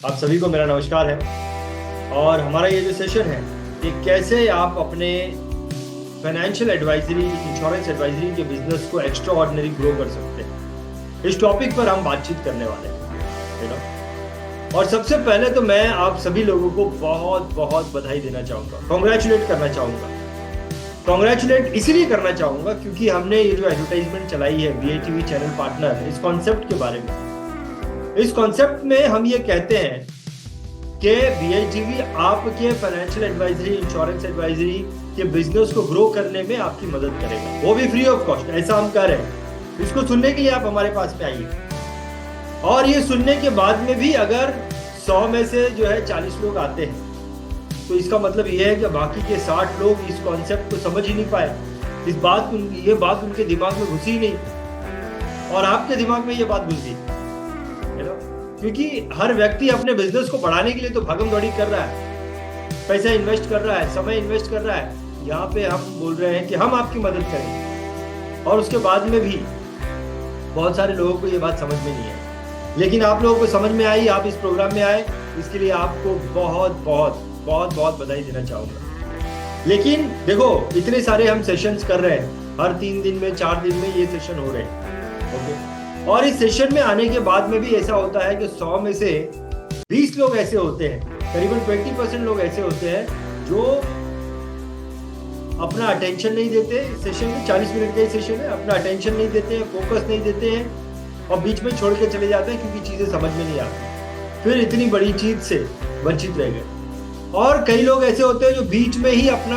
आप सभी को मेरा नमस्कार है। और हमारा ये जो सेशन है कि कैसे आप अपने फाइनेंशियल एडवाइजरी, इंश्योरेंस एडवाइजरी के बिजनेस को एक्स्ट्रा ऑर्डिनरी ग्रो कर सकते हैं, इस टॉपिक पर हम बातचीत करने वाले हैं। और सबसे पहले तो मैं आप सभी लोगों को बहुत बहुत बधाई देना चाहूँगा, कॉन्ग्रेचुलेट करना चाहूँगा। कॉन्ग्रेचुलेट इसलिए करना चाहूँगा क्योंकि हमने ये जो एडवर्टाइजमेंट चलाई है VITV चैनल पार्टनर, इस कॉन्सेप्ट के बारे में, इस कॉन्सेप्ट में हम ये कहते हैं कि VITV आपके फाइनेंशियल एडवाइजरी, इंश्योरेंस एडवाइजरी के बिजनेस को ग्रो करने में आपकी मदद करेगा, वो भी फ्री ऑफ कॉस्ट। ऐसा हम कर रहे हैं। इसको सुनने के लिए आप हमारे पास में आइए। और ये सुनने के बाद में भी अगर 100 में से जो है 40 लोग आते हैं तो इसका मतलब ये है कि बाकी के 60 लोग इस कॉन्सेप्ट को समझ ही नहीं पाए। ये बात उनके दिमाग में घुसी ही नहीं, और आपके दिमाग में ये बात घुसी, क्योंकि हर व्यक्ति अपने बिजनेस को बढ़ाने के लिए तो भागम दौड़ी कर रहा है, पैसा इन्वेस्ट कर रहा है, समय इन्वेस्ट कर रहा है। यहाँ पे हम बोल रहे हैं कि हम आपकी मदद करेंगे, और उसके बाद में भी बहुत सारे लोगों को ये बात समझ में नहीं आई, लेकिन आप लोगों को समझ में आई, आप इस प्रोग्राम में आए, इसके लिए आपको बहुत बहुत बहुत बहुत बधाई देना चाहूँगा। लेकिन देखो, इतने सारे हम सेशंस कर रहे हैं, हर 3 दिन में 4 दिन में ये सेशन हो रहे हैं, ओके। और इस सेशन में आने के बाद में भी ऐसा होता है कि 100 में से 20 लोग ऐसे होते हैं, करीबन 20% लोग ऐसे होते हैं जो अपना अटेंशन नहीं देते। सेशन में 40 मिनट का ही सेशन है, अपना अटेंशन नहीं देते हैं, फोकस नहीं देते हैं, और बीच में छोड़ के चले जाते हैं क्योंकि चीजें समझ में नहीं आती, फिर इतनी बड़ी चीज से वंचित रह गए। और कई लोग ऐसे होते हैं जो बीच में ही अपना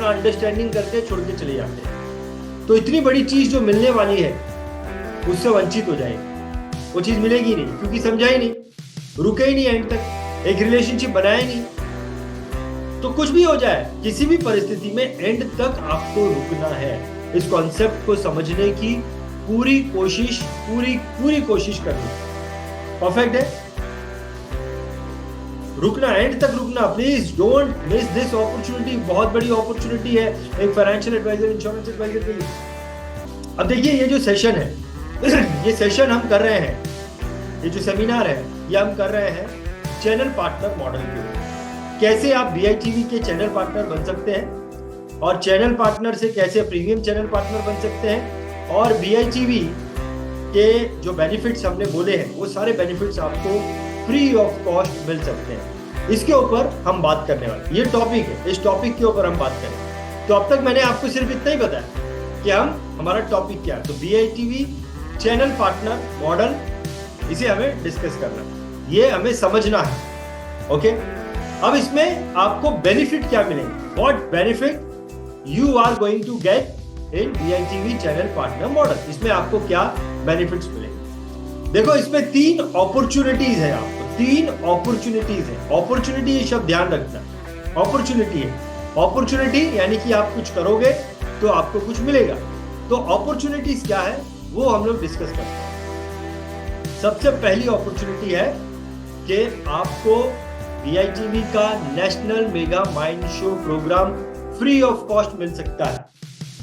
अंडरस्टैंडिंग करके छोड़ के चले जाते हैं, तो इतनी बड़ी चीज जो मिलने वाली है उससे वंचित हो जाएंगे। वो चीज मिलेगी नहीं क्योंकि समझा ही नहीं, रुके ही नहीं एंड तक, एक रिलेशनशिप बनाया ही नहीं। तो कुछ भी हो जाए, किसी भी परिस्थिति में एंड तक आपको रुकना है। इस कॉन्सेप्ट को समझने की पूरी कोशिश करनी। परफेक्ट है? रुकना, एंड तक रुकना। Please don't miss this opportunity. बहुत बड़ी अपॉर्चुनिटी है एक फाइनेंशियल एडवाइजर, इंश्योरेंस एडवाइजर के लिए। अब देखिए, ये जो सेशन है, ये सेशन हम कर रहे हैं, ये जो सेमिनार है ये हम कर रहे हैं चैनल पार्टनर मॉडल के ऊपर। कैसे आप VITV के चैनल पार्टनर बन सकते हैं, और चैनल पार्टनर से कैसे प्रीमियम चैनल पार्टनर बन सकते हैं, और VITV के जो बेनिफिट्स हमने बोले हैं वो सारे बेनिफिट्स आपको फ्री ऑफ कॉस्ट मिल सकते हैं। इसके ऊपर हम बात करने वाले, ये टॉपिक है, इस टॉपिक के ऊपर हम बात करें। तो अब तक मैंने आपको सिर्फ इतना ही बताया कि हमारा टॉपिक क्या है। तो VITV चैनल पार्टनर मॉडल, इसे हमें डिस्कस करना है, ये हमें समझना है, ओके। अब इसमें आपको बेनिफिट क्या मिलेंगे, what benefit you are going to get in VITV channel partner model. इसमें आपको क्या बेनिफिट्स मिलेंगे? देखो, इसमें 3 अपॉर्चुनिटीज है, आपको 3 अपॉर्चुनिटीज है। अपॉर्चुनिटी, ये शब्द ध्यान रखना, अपॉर्चुनिटी है। अपॉर्चुनिटी यानी कि आप कुछ करोगे तो आपको कुछ मिलेगा। तो अपॉर्चुनिटीज क्या है वो हम लोग डिस्कस करते हैं। सबसे पहली अपॉर्चुनिटी है कि आपको VITV का national mega mind show programme free of cost मिल सकता है।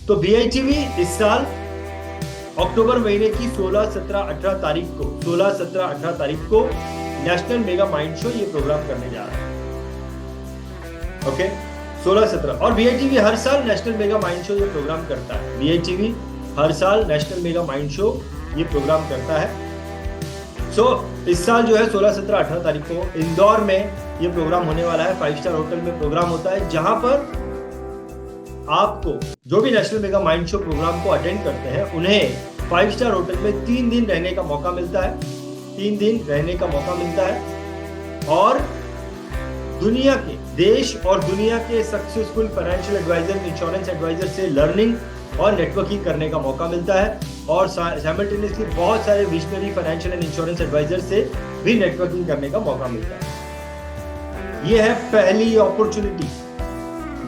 तो VITV इस साल अक्टूबर महीने की 16, 17, 18 तारीख को नेशनल मेगा माइंड शो ये प्रोग्राम करने जा रहा है, ओके। 16, 17, और VITV हर साल नेशनल मेगा माइंड शो ये प्रोग्राम करता है। VITV हर साल नेशनल मेगा माइंड शो ये प्रोग्राम करता है। इस साल जो है 16, 17, 18 तारीख को इंदौर में ये प्रोग्राम होने वाला है। 5 स्टार होटल में प्रोग्राम होता है, जहां पर आपको जो भी national mega mind show program को अटेंड करते हैं उन्हें 5 स्टार होटल में 3 दिन रहने का मौका मिलता है। 3 दिन रहने का मौका मिलता है, और देश और दुनिया के successful financial advisor, insurance advisor से लर्निंग और नेटवर्किंग करने का मौका मिलता है, और साइमल्टेनियसली बहुत सारे visionary financial and insurance advisor से भी नेटवर्किंग करने का मौका मिलता है। यह है पहली opportunity,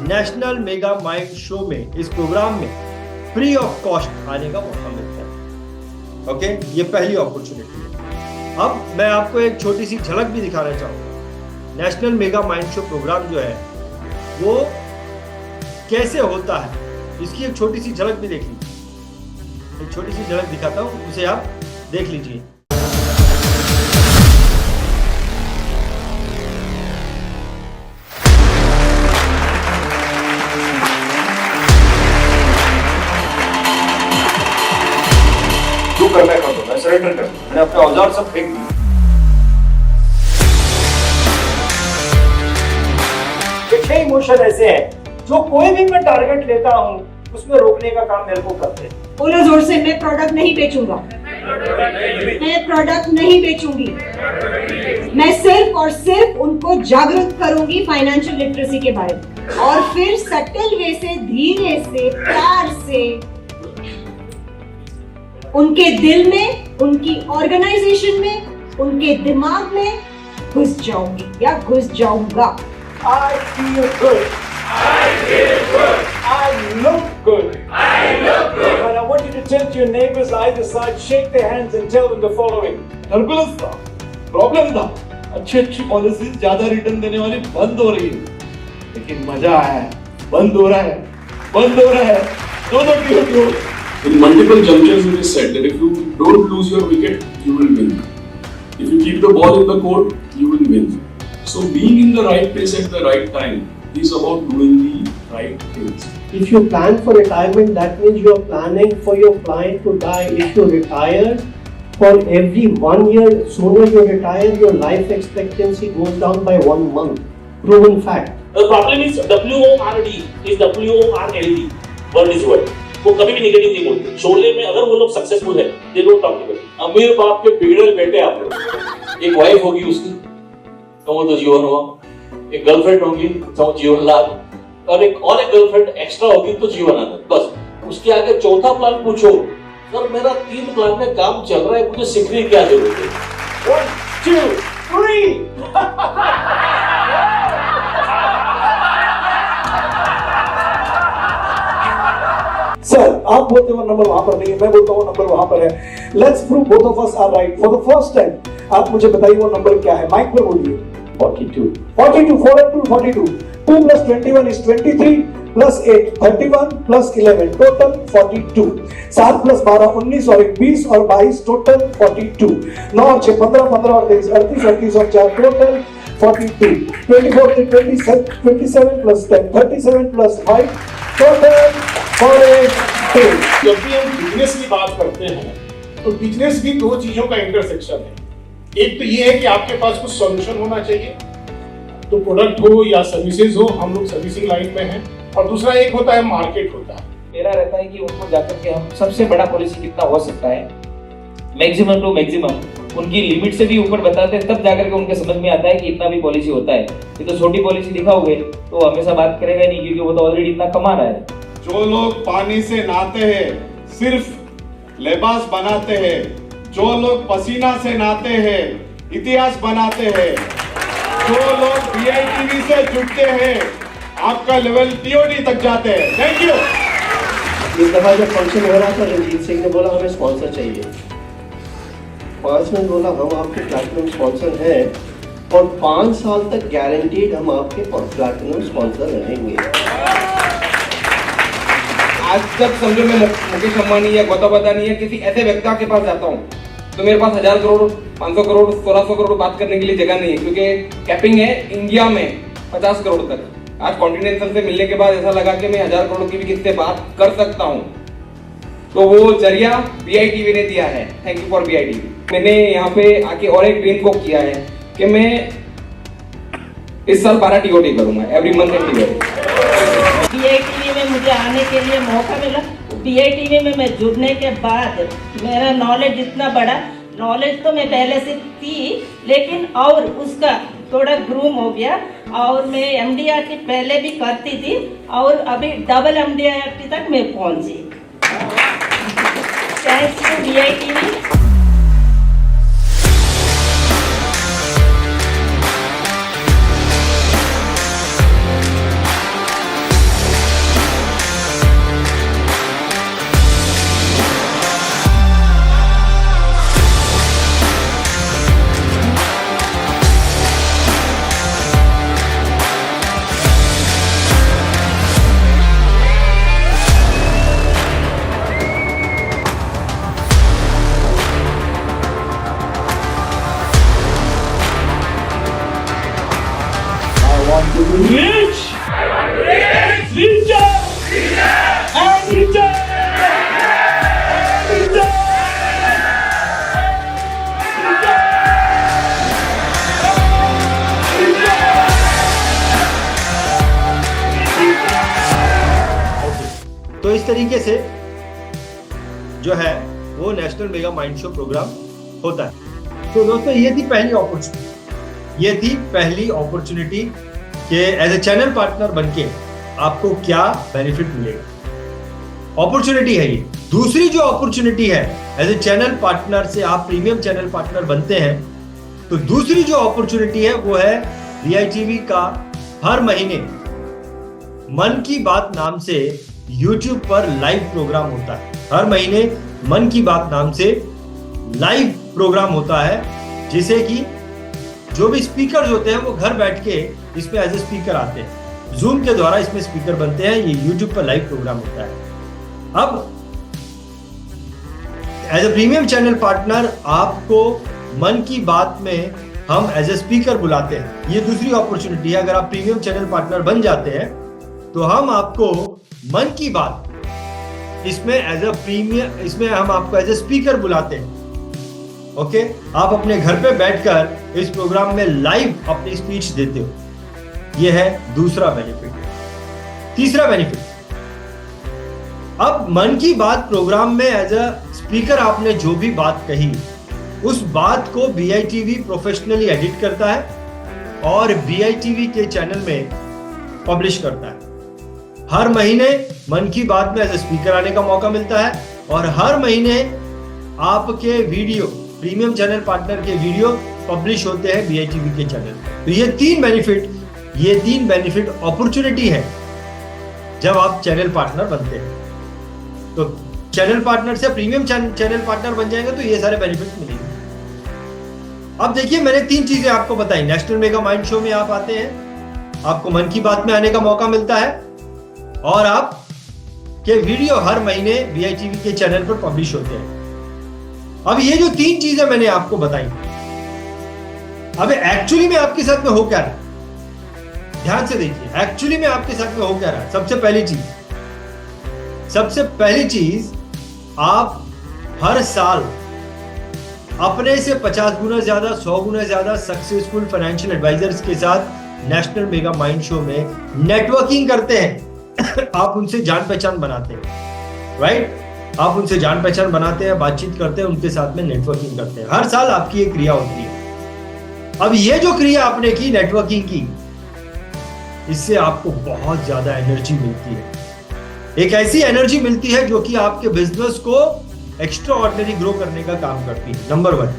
national mega mind show में, इस प्रोग्राम में फ्री ऑफ कॉस्ट आने का मौका मिलता है, ओके। ये पहली अपॉर्चुनिटी है। अब मैं आपको एक छोटी सी झलक भी दिखाना चाहूंगा। National mega mind show program जो है वो कैसे होता है, इसकी एक छोटी सी झलक भी देख लीजिए। एक छोटी सी झलक दिखाता हूं, उसे आप देख लीजिए। सरेंडर कर दी, मैंने अपने औजार सब फेंक दिए। छह इमोशन ऐसे हैं जो कोई भी मैं टारगेट लेता हूँ उसमें रोकने का काम मेरे को करते हैं। बोलो जोर से, मैं प्रोडक्ट नहीं बेचूंगा, मैं प्रोडक्ट नहीं बेचूंगी, मैं सिर्फ और सिर्फ उनको जागरूक करूंगी फाइनेंशियल लिटरेसी के बारे में, और फिर सटल वे से, धीरे से, प्यार से उनके दिल में, उनकी ऑर्गेनाइजेशन में, उनके दिमाग में घुस जाऊंगी या घुस जाऊंगा। I feel good. I feel good. I look good. I look good. And I want you to tilt your neighbors either side, shake their hands and tell them the following. Turbulence था, problem था, अच्छी policies ज्यादा return देने वाली बंद हो रही है, लेकिन मजा आया है, बंद हो रहा है, दोनों क्यों? In multiple junctures it is said that if you don't lose your wicket, you will win. If you keep the ball in the court, you will win. So being in the right place at the right time is about doing the right things. If you plan for retirement, that means you are planning for your client to die. If you retire, for every 1 year sooner you retire, your life expectancy goes down by 1 month. Proven fact. The problem is WORD is WORLD. Word is word. वो कभी भी negative नहीं बोलते। शोले में अगर वो लोग successful है, they don't talk negative. अमीर बाप के बिगड़े बेटे आप लोग। एक वाइफ होगी उसकी, तो वो तो जीवन हुआ। एक गर्लफ्रेंड होगी, तो जीवन लाभ। और एक गर्लफ्रेंड एक्स्ट्रा होगी तो जीवन आनंद। बस उसके आगे चौथा प्लान पूछो, सर मेरा 3 प्लान में काम चल रहा है, मुझे सीखने की क्या जरूरत है? 1, 2, 3. सर, आप बोलते हो नंबर वहां पर नहीं है, मैं बोलता हूँ नंबर वहां पर है। Let's prove both of us are right for the first time. आप मुझे बताइए वो नंबर क्या है, माइक पे बोलिए। 42. 42, 4 and 2, 42. 2 plus 21 is 23, plus 8, 31, plus 11, total 42. 7 plus 12, 19 और 20 और 22, total 42. 9 और 6, 15, 15 और 23, 38, 38 और 4, total 42. 24 to 27 plus 10, 37 plus 5, total 42. जब भी हम बिजनेस की बात करते हैं तो बिजनेस भी 2 चीजों का इंटरसेक्शन है। एक तो ये है कि आपके पास कुछ सॉल्यूशन होना चाहिए, तो प्रोडक्ट हो या सर्विसेज हो, हम लोग सर्विसिंग लाइन में हैं, और दूसरा एक होता है मार्केट होता है। मेरा रहता है कि उनको जाकर के हम सबसे बड़ा पॉलिसी कितना हो सकता है, मैक्सिमम टू मैक्सिमम उनकी लिमिट से भी ऊपर बताते हैं, तब जाकर के उनके समझ में आता है कि इतना भी पॉलिसी होता है। ये तो छोटी पॉलिसी दिखाओगे तो हमेशा बात करेगा नहीं, क्योंकि वो तो ऑलरेडी इतना कमा रहा है। जो लोग पानी से नहाते हैं सिर्फ लिबास बनाते हैं, जो लोग पसीना से नहाते हैं इतिहास बनाते हैं, जो लोग BITV से जुड़ते हैं आपका लेवल TOD तक जाते हैं। Thank you. इस दफा जब फंक्शन हो रहा था, रंजीत सिंह ने बोला हमें स्पॉन्सर चाहिए। पर्सनल बोला हम आपके प्लैटिनम स्पॉन्सर हैं और 5 साल तक गारंटीड हम आपके प्लैटिनम स्पॉन्सर रहेंगे। आज तक समझो मैं मुकेश अंबानी या गौतम अदानी या किसी ऐसे व्यक्ति के पास जाता हूँ तो मेरे पास 1000 करोड़, 500 करोड़, 1600 करोड़ बात करने के लिए जगह नहीं है, क्योंकि कैपिंग है इंडिया में 50 करोड़ तक। आज कॉन्टिनेंटल से मिलने के बाद ऐसा लगा कि मैं 1000 करोड़ की भी किससे बात कर सकता हूँ, तो वो जरिया BITV ने दिया है। Thank you for BITV। मैंने यहाँ पे आके और एक ड्रीम को किया है कि मैं इस साल 12 TOD करूंगा, एवरी मंथ एंड BITV में मुझे आने के लिए मौका मिला। BITV में मैं जुड़ने के बाद मेरा नॉलेज इतना बड़ा, नॉलेज तो मैं पहले से थी लेकिन और उसका थोड़ा ग्रूम हो गया, और मैं MDRT पहले भी करती थी और अभी डबल MDRT तक मैं पहुंची। Thanks to BITV। Rich! Richer! And richer! तो इस तरीके से जो है वो national mega mind show program होता है। तो दोस्तों ये थी पहली अपॉर्चुनिटी कि एज ए चैनल पार्टनर बनके आपको क्या बेनिफिट मिलेगा। अपॉर्चुनिटी है ये। दूसरी जो अपॉर्चुनिटी है, एज ए चैनल पार्टनर से आप प्रीमियम चैनल पार्टनर बनते हैं, तो दूसरी जो अपॉर्चुनिटी है वो है VITV का हर महीने मन की बात नाम से YouTube पर लाइव प्रोग्राम होता है। हर महीने मन की बात नाम से लाइव प्रोग्राम होता है, जिसे कि जो भी स्पीकर्स होते हैं वो घर बैठ के इसमें एज ए स्पीकर आते हैं, जूम के द्वारा इसमें स्पीकर बनते हैं। ये YouTube पर लाइव प्रोग्राम होता है। अब as a premium channel partner आपको मन की बात में हम एज ए स्पीकर बुलाते हैं। ये दूसरी अपॉर्चुनिटी है। अगर आप प्रीमियम चैनल पार्टनर बन जाते हैं तो हम आपको मन की बात इसमें हम आपको एज ए स्पीकर बुलाते हैं। ओके, आप अपने घर पे बैठकर इस प्रोग्राम में लाइव अपनी स्पीच देते हो। यह है दूसरा बेनिफिट। तीसरा बेनिफिट, अब मन की बात प्रोग्राम में एज अ स्पीकर आपने जो भी बात कही, उस बात को VITV प्रोफेशनली एडिट करता है और VITV के चैनल में पब्लिश करता है। हर महीने मन की बात में एज ए स्पीकर आने का मौका मिलता है और हर महीने आपके वीडियो, प्रीमियम चैनल पार्टनर के वीडियो पब्लिश होते हैं VITV के चैनल। तो ये तीन बेनिफिट अपॉर्चुनिटी है जब आप चैनल पार्टनर बनते हैं। तो चैनल पार्टनर से प्रीमियम चैनल पार्टनर बन जाएंगे तो ये सारे बेनिफिट मिलेंगे। अब देखिए, मैंने 3 चीजें आपको बताई। नेशनल मेगा माइंड शो में आप आते हैं, आपको मन की बात में आने का मौका मिलता है और आप के वीडियो हर महीने VITV के चैनल पर पब्लिश होते हैं। अब ये जो 3 चीजें मैंने आपको बताई, अब एक्चुअली में आपके साथ में हो क्या रहा है, ध्यान से देखिए। एक्चुअली में आपके साथ में हो क्या रहा है। सबसे पहली चीज, आप हर साल अपने से 50 गुना ज्यादा, 100 गुना ज्यादा सक्सेसफुल फाइनेंशियल एडवाइजर्स के साथ नेशनल मेगा माइंड शो में नेटवर्किंग करते हैं। आप उनसे जान पहचान बनाते हैं, राइट? आप उनसे जान पहचान बनाते हैं, बातचीत करते हैं, उनके साथ में नेटवर्किंग करते हैं। हर साल आपकी एक क्रिया होती है। अब ये जो क्रिया आपने की नेटवर्किंग की, इससे आपको बहुत ज्यादा एनर्जी मिलती है। एक ऐसी एनर्जी मिलती है जो कि आपके बिजनेस को एक्स्ट्रा ऑर्डिनरी ग्रो करने का काम करती है। नंबर 1।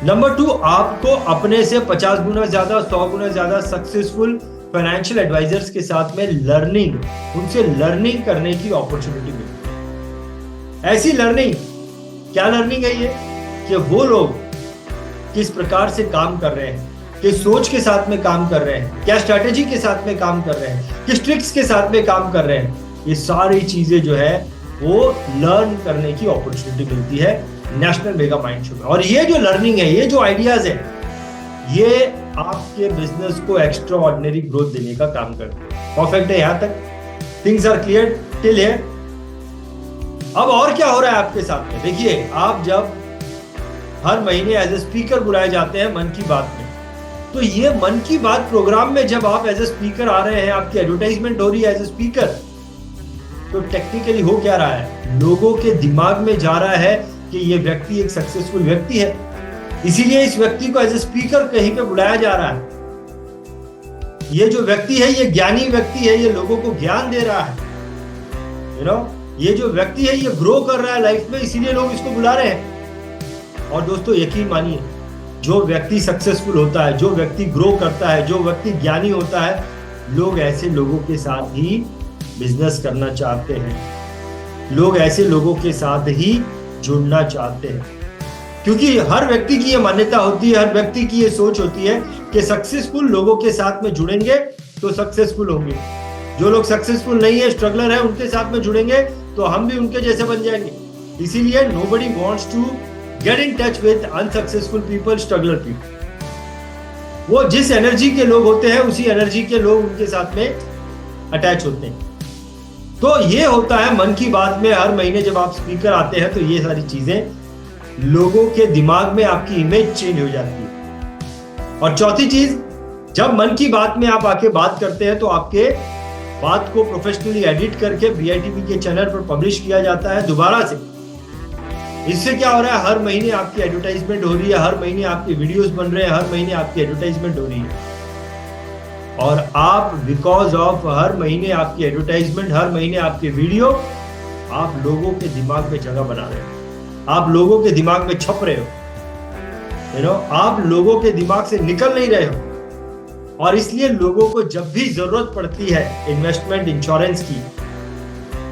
नंबर टू, आपको अपने से 50 गुना ज्यादा, 100 गुना ज्यादा सक्सेसफुल फाइनेंशियल एडवाइजर्स के साथ में उनसे लर्निंग करने की अपॉर्चुनिटी मिलती है। ऐसी लर्निंग, क्या लर्निंग है ये, कि वो लोग किस प्रकार से काम कर रहे हैं, किस सोच के साथ में काम कर रहे हैं, क्या स्ट्रैटेजी के साथ में काम कर रहे हैं, किस ट्रिक्स के साथ में काम कर रहे हैं, ये सारी चीजें जो है वो लर्न करने की अपॉर्चुनिटी मिलती है नेशनल मेगा माइंड शो में। और ये जो लर्निंग है, ये जो आइडियाज है, ये आपके बिजनेस को एक्स्ट्रा ऑर्डिनरी ग्रोथ देने का काम करते हैं। परफेक्ट है? यहां तक things are clear till here? अब और क्या हो रहा है आपके साथ में, देखिए। आप जब हर महीने एज ए स्पीकर बुलाए जाते हैं मन की बात में, तो ये मन की बात प्रोग्राम में जब आप एज ए स्पीकर आ रहे हैं, आपकी एडवर्टाइजमेंट हो रही है एज ए स्पीकर, तो टेक्निकली हो क्या रहा है, लोगों के दिमाग में जा रहा है कि ये व्यक्ति एक सक्सेसफुल व्यक्ति है, इसीलिए इस व्यक्ति को एज ए स्पीकर कहीं पे बुलाया जा रहा है। ये जो व्यक्ति है ये ज्ञानी व्यक्ति है, ये लोगों को ज्ञान दे रहा है, ये जो व्यक्ति है ये ग्रो कर रहा है लाइफ में, इसीलिए लोग इसको बुला रहे हैं। और दोस्तों यकीन मानिए, जो व्यक्ति सक्सेसफुल होता है, जो व्यक्ति ग्रो करता है, जो व्यक्ति ज्ञानी होता है, लोग ऐसे लोगों के साथ ही बिजनेस करना चाहते हैं, लोग ऐसे लोगों के साथ ही जुड़ना चाहते हैं। क्योंकि हर व्यक्ति की ये मान्यता होती है, हर व्यक्ति की ये सोच होती है कि सक्सेसफुल लोगों के साथ में जुड़ेंगे तो सक्सेसफुल होंगे। जो लोग सक्सेसफुल नहीं है, स्ट्रगलर है, उनके साथ में जुड़ेंगे तो हम भी उनके जैसे बन जाएंगे। इसीलिए nobody wants to get in touch with unsuccessful people, struggler people. वो जिस एनर्जी के लोग होते हैं, उसी एनर्जी के लोग उनके साथ में अटैच होते हैं। तो ये होता है मन की बात में। हर महीने जब आप स्पीकर आते हैं तो ये सारी चीजें लोगों के दिमाग में, आपकी इमेज चेंज हो जाती है। और चौथी चीज, जब मन की बात में आप आके बात करते हैं तो आपके बात को प्रोफेशनली एडिट करके BITV के चैनल पर पब्लिश किया जाता है दोबारा से। इससे क्या हो रहा है, हर महीने आपकी एडवर्टाइजमेंट हो रही है, हर महीने आपके वीडियोस बन रहे हैं, हर महीने आपकी एडवर्टाइजमेंट हो रही है। और आप बिकॉज ऑफ हर महीने आपकी एडवर्टाइजमेंट, हर महीने आपके वीडियो, आप लोगों के दिमाग में जगह बना रहे हो, आप लोगों के दिमाग में छप रहे हो, आप लोगों के दिमाग से निकल नहीं रहे हो। और इसलिए लोगों को जब भी जरूरत पड़ती है इन्वेस्टमेंट इंश्योरेंस की,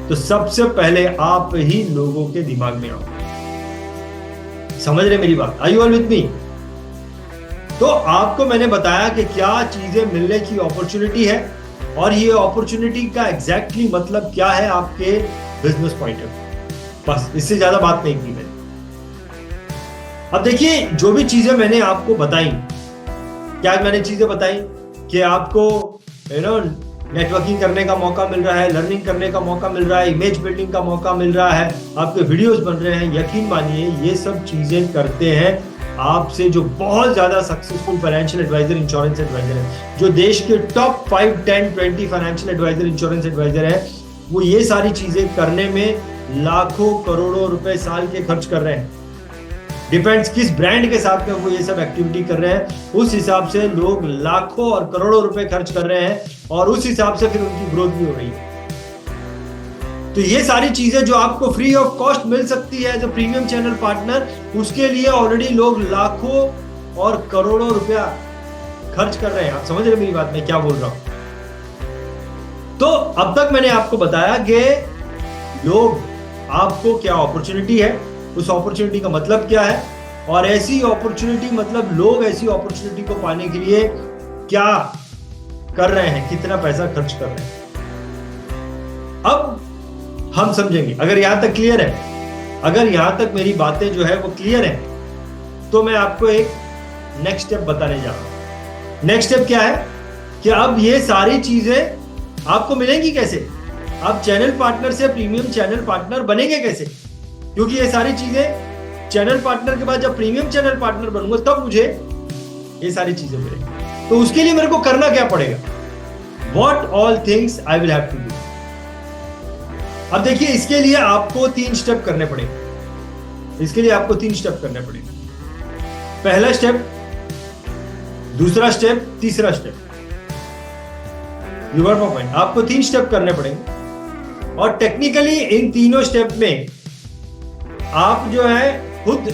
तो सबसे पहले आप ही लोगों के दिमाग में आओ। समझ रहे मेरी बात? Are you all with me? तो आपको मैंने बताया कि क्या चीजें मिलने की अपॉर्चुनिटी है, और ये अपॉर्चुनिटी का एग्जैक्टली मतलब क्या है आपके बिजनेस पॉइंट ऑफ। बस इससे ज्यादा बात नहीं की मैंने। अब देखिए, जो भी चीजें मैंने आपको बताई, क्या मैंने चीजें बताई कि आपको नेटवर्किंग करने का मौका मिल रहा है, लर्निंग करने का मौका मिल रहा है, इमेज बिल्डिंग का मौका मिल रहा है, आपके वीडियोस बन रहे हैं। यकीन मानिए ये सब चीजें करते हैं आपसे जो बहुत ज्यादा successful financial advisor, insurance advisor है, जो देश के top 5, 10, 20 financial advisor, insurance advisor है, वो ये सारी चीजें करने में लाखों करोड़ों रुपए साल के खर्च कर रहे हैं। डिपेंड्स किस ब्रांड के साथ में वो ये सब एक्टिविटी कर रहे हैं, उस हिसाब से लोग लाखों और करोड़ों रुपए खर्च कर रहे हैं, और उस हिसाब से फिर उनकी ग्रोथ भी हो रही है। तो ये सारी चीजें जो आपको फ्री ऑफ कॉस्ट मिल सकती है as a premium channel partner, उसके लिए ऑलरेडी लोग लाखों और करोड़ों रुपया खर्च कर रहे हैं। आप समझ रहे मेरी बात, मैं क्या बोल रहा हूं? तो अब तक मैंने आपको बताया कि लोग, आपको क्या अपॉर्चुनिटी है, उस अपॉर्चुनिटी का मतलब क्या है, और ऐसी अपॉर्चुनिटी मतलब लोग ऐसी अपॉर्चुनिटी को पाने के लिए क्या कर रहे हैं, कितना पैसा खर्च कर रहे हैं। अब हम समझेंगे। अगर यहां तक क्लियर है, अगर यहां तक मेरी बातें जो है वो क्लियर है, तो मैं आपको एक नेक्स्ट स्टेप बताने जा रहा हूं। नेक्स्ट स्टेप क्या है कि अब ये सारी चीजें आपको मिलेंगी कैसे, आप चैनल पार्टनर से प्रीमियम चैनल पार्टनर बनेंगे कैसे, क्योंकि ये सारी चीजें चैनल पार्टनर के बाद जब प्रीमियम चैनल पार्टनर बनूंगा तब मुझे ये सारी चीजें मिलेंगी। तो उसके लिए मेरे को करना क्या पड़ेगा, what all things I will have to do. अब देखिए, इसके लिए आपको 3 स्टेप करने पड़ेंगे। इसके लिए आपको 3 स्टेप करने पड़ेंगे। पहला स्टेप, दूसरा स्टेप, तीसरा step. You got my point? आपको 3 स्टेप करने पड़ेंगे, और टेक्निकली इन तीनों स्टेप में आप जो है खुद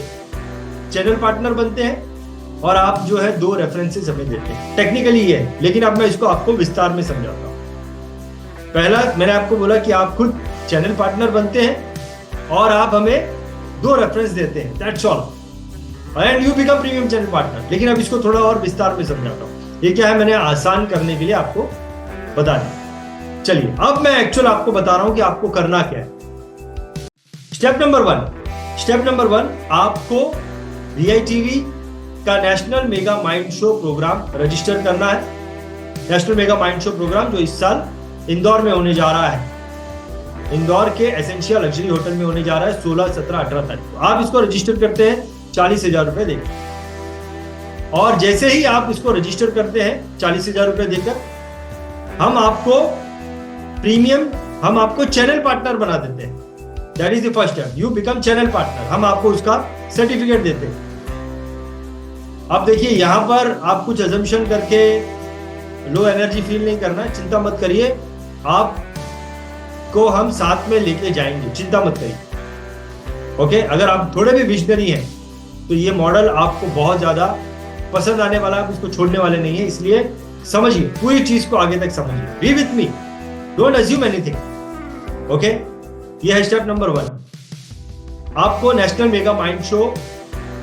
चैनल पार्टनर बनते हैं, और आप जो है 2 रेफरेंसेस हमें देते हैं। टेक्निकली ये है, लेकिन अब मैं इसको आपको विस्तार में समझाता हूं। पहला मैंने आपको बोला कि आप खुद चैनल पार्टनर बनते हैं और आप हमें 2 रेफरेंस देते हैं, that's all, and you become premium channel partner. लेकिन अब इसको थोड़ा और विस्तार में समझाता हूं। ये क्या है, मैंने आसान करने के लिए आपको बता दिया। चलिए, अब मैं एक्चुअल आपको बता रहा हूं कि आपको करना क्या है। स्टेप नंबर 1, आपको BITV का national mega mind show program register करना है। National mega mind show program जो इस साल इंदौर में होने जा रहा है, इंदौर के एसेंशियल लग्जरी होटल में होने जा रहा है 16, 17, 18 तारीख को। आप इसको रजिस्टर करते हैं 40,000 रुपए देकर, और जैसे ही आप इसको रजिस्टर करते हैं 40,000 रुपए देकर, हम आपको प्रीमियम, हम आपको चैनल पार्टनर बना देते हैं। That is the first step, you become channel partner. हम आपको उसका सर्टिफिकेट देते हैं। अब देखिए, यहां पर आप कुछ अजम्पशन करके लो एनर्जी फील नहीं करना, चिंता मत करिए, आपको हम साथ में लेके जाएंगे, चिंता मत करिए। ओके, अगर आप थोड़े भी विजनरी हैं तो ये मॉडल आपको बहुत ज्यादा पसंद आने वाला है, आप इसको छोड़ने वाले नहीं है। इसलिए समझिए, पूरी चीज को आगे तक समझिए, B with me, don't assume anything. Okay, ये है स्टेप नंबर 1। आपको नेशनल मेगा माइंड शो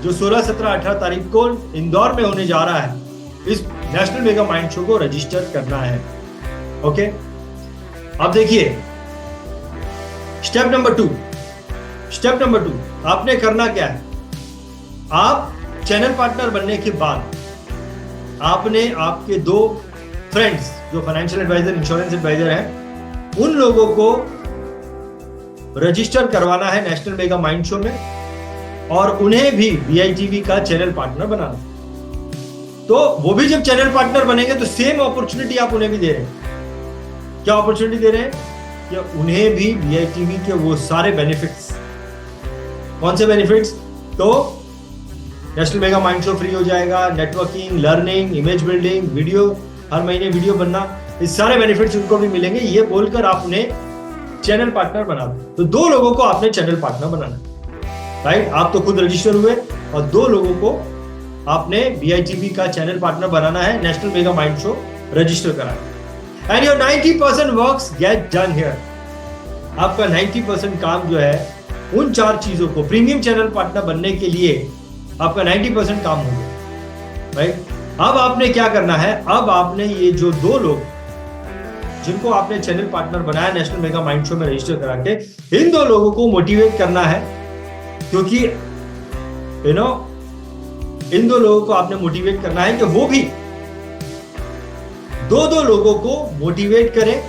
जो 16, 17, 18 तारीख को इंदौर में होने जा रहा है, इस नेशनल मेगा माइंड शो को रजिस्टर करना है। ओके, अब देखिए स्टेप नंबर 2। आपने करना क्या है, आप चैनल पार्टनर बनने के बाद आपने आपके 2 फ्रेंड्स जो फाइनेंशियल एडवाइजर, इंश्योरेंस एडवाइजर हैं, उन लोगों को रजिस्टर करवाना है नेशनल मेगा माइंड शो में, और उन्हें भी BITV का चैनल पार्टनर बनाना। तो वो भी जब चैनल पार्टनर बनेंगे तो सेम अपॉर्चुनिटी आप उन्हें भी दे रहे हैं। क्या अपॉर्चुनिटी दे रहे हैं कि उन्हें भी VITV के वो सारे बेनिफिट्स, कौन से बेनिफिट्स, तो national mega mind show free हो जाएगा, networking, learning, image building, video, हर महीने वीडियो बनना, इस सारे बेनिफिट्स उनको भी मिलेंगे। ये बोलकर आप उन्हें चैनल पार्टनर बना दो। तो 2 लोगों को आपने चैनल पार्टनर बनाना, राइट? आप तो खुद रजिस्टर हुए और 2 लोगों को आपने VITV का चैनल पार्टनर बनाना है, national mega mind show register कराना। And your 90% works get done here. आपका 90% काम जो है उन 4 चीजों को, प्रीमियम चैनल पार्टनर बनने के लिए आपका 90% काम हो गया, राइट? अब आपने क्या करना है, अब आपने ये जो 2 लोग जिनको आपने चैनल पार्टनर बनाया नेशनल मेगा माइंड शो में रजिस्टर करा के, इन 2 लोगों को मोटिवेट करना है, क्योंकि इन 2 लोगों को आपने मोटिवेट करना है कि वो भी 2 लोगों को मोटिवेट करें,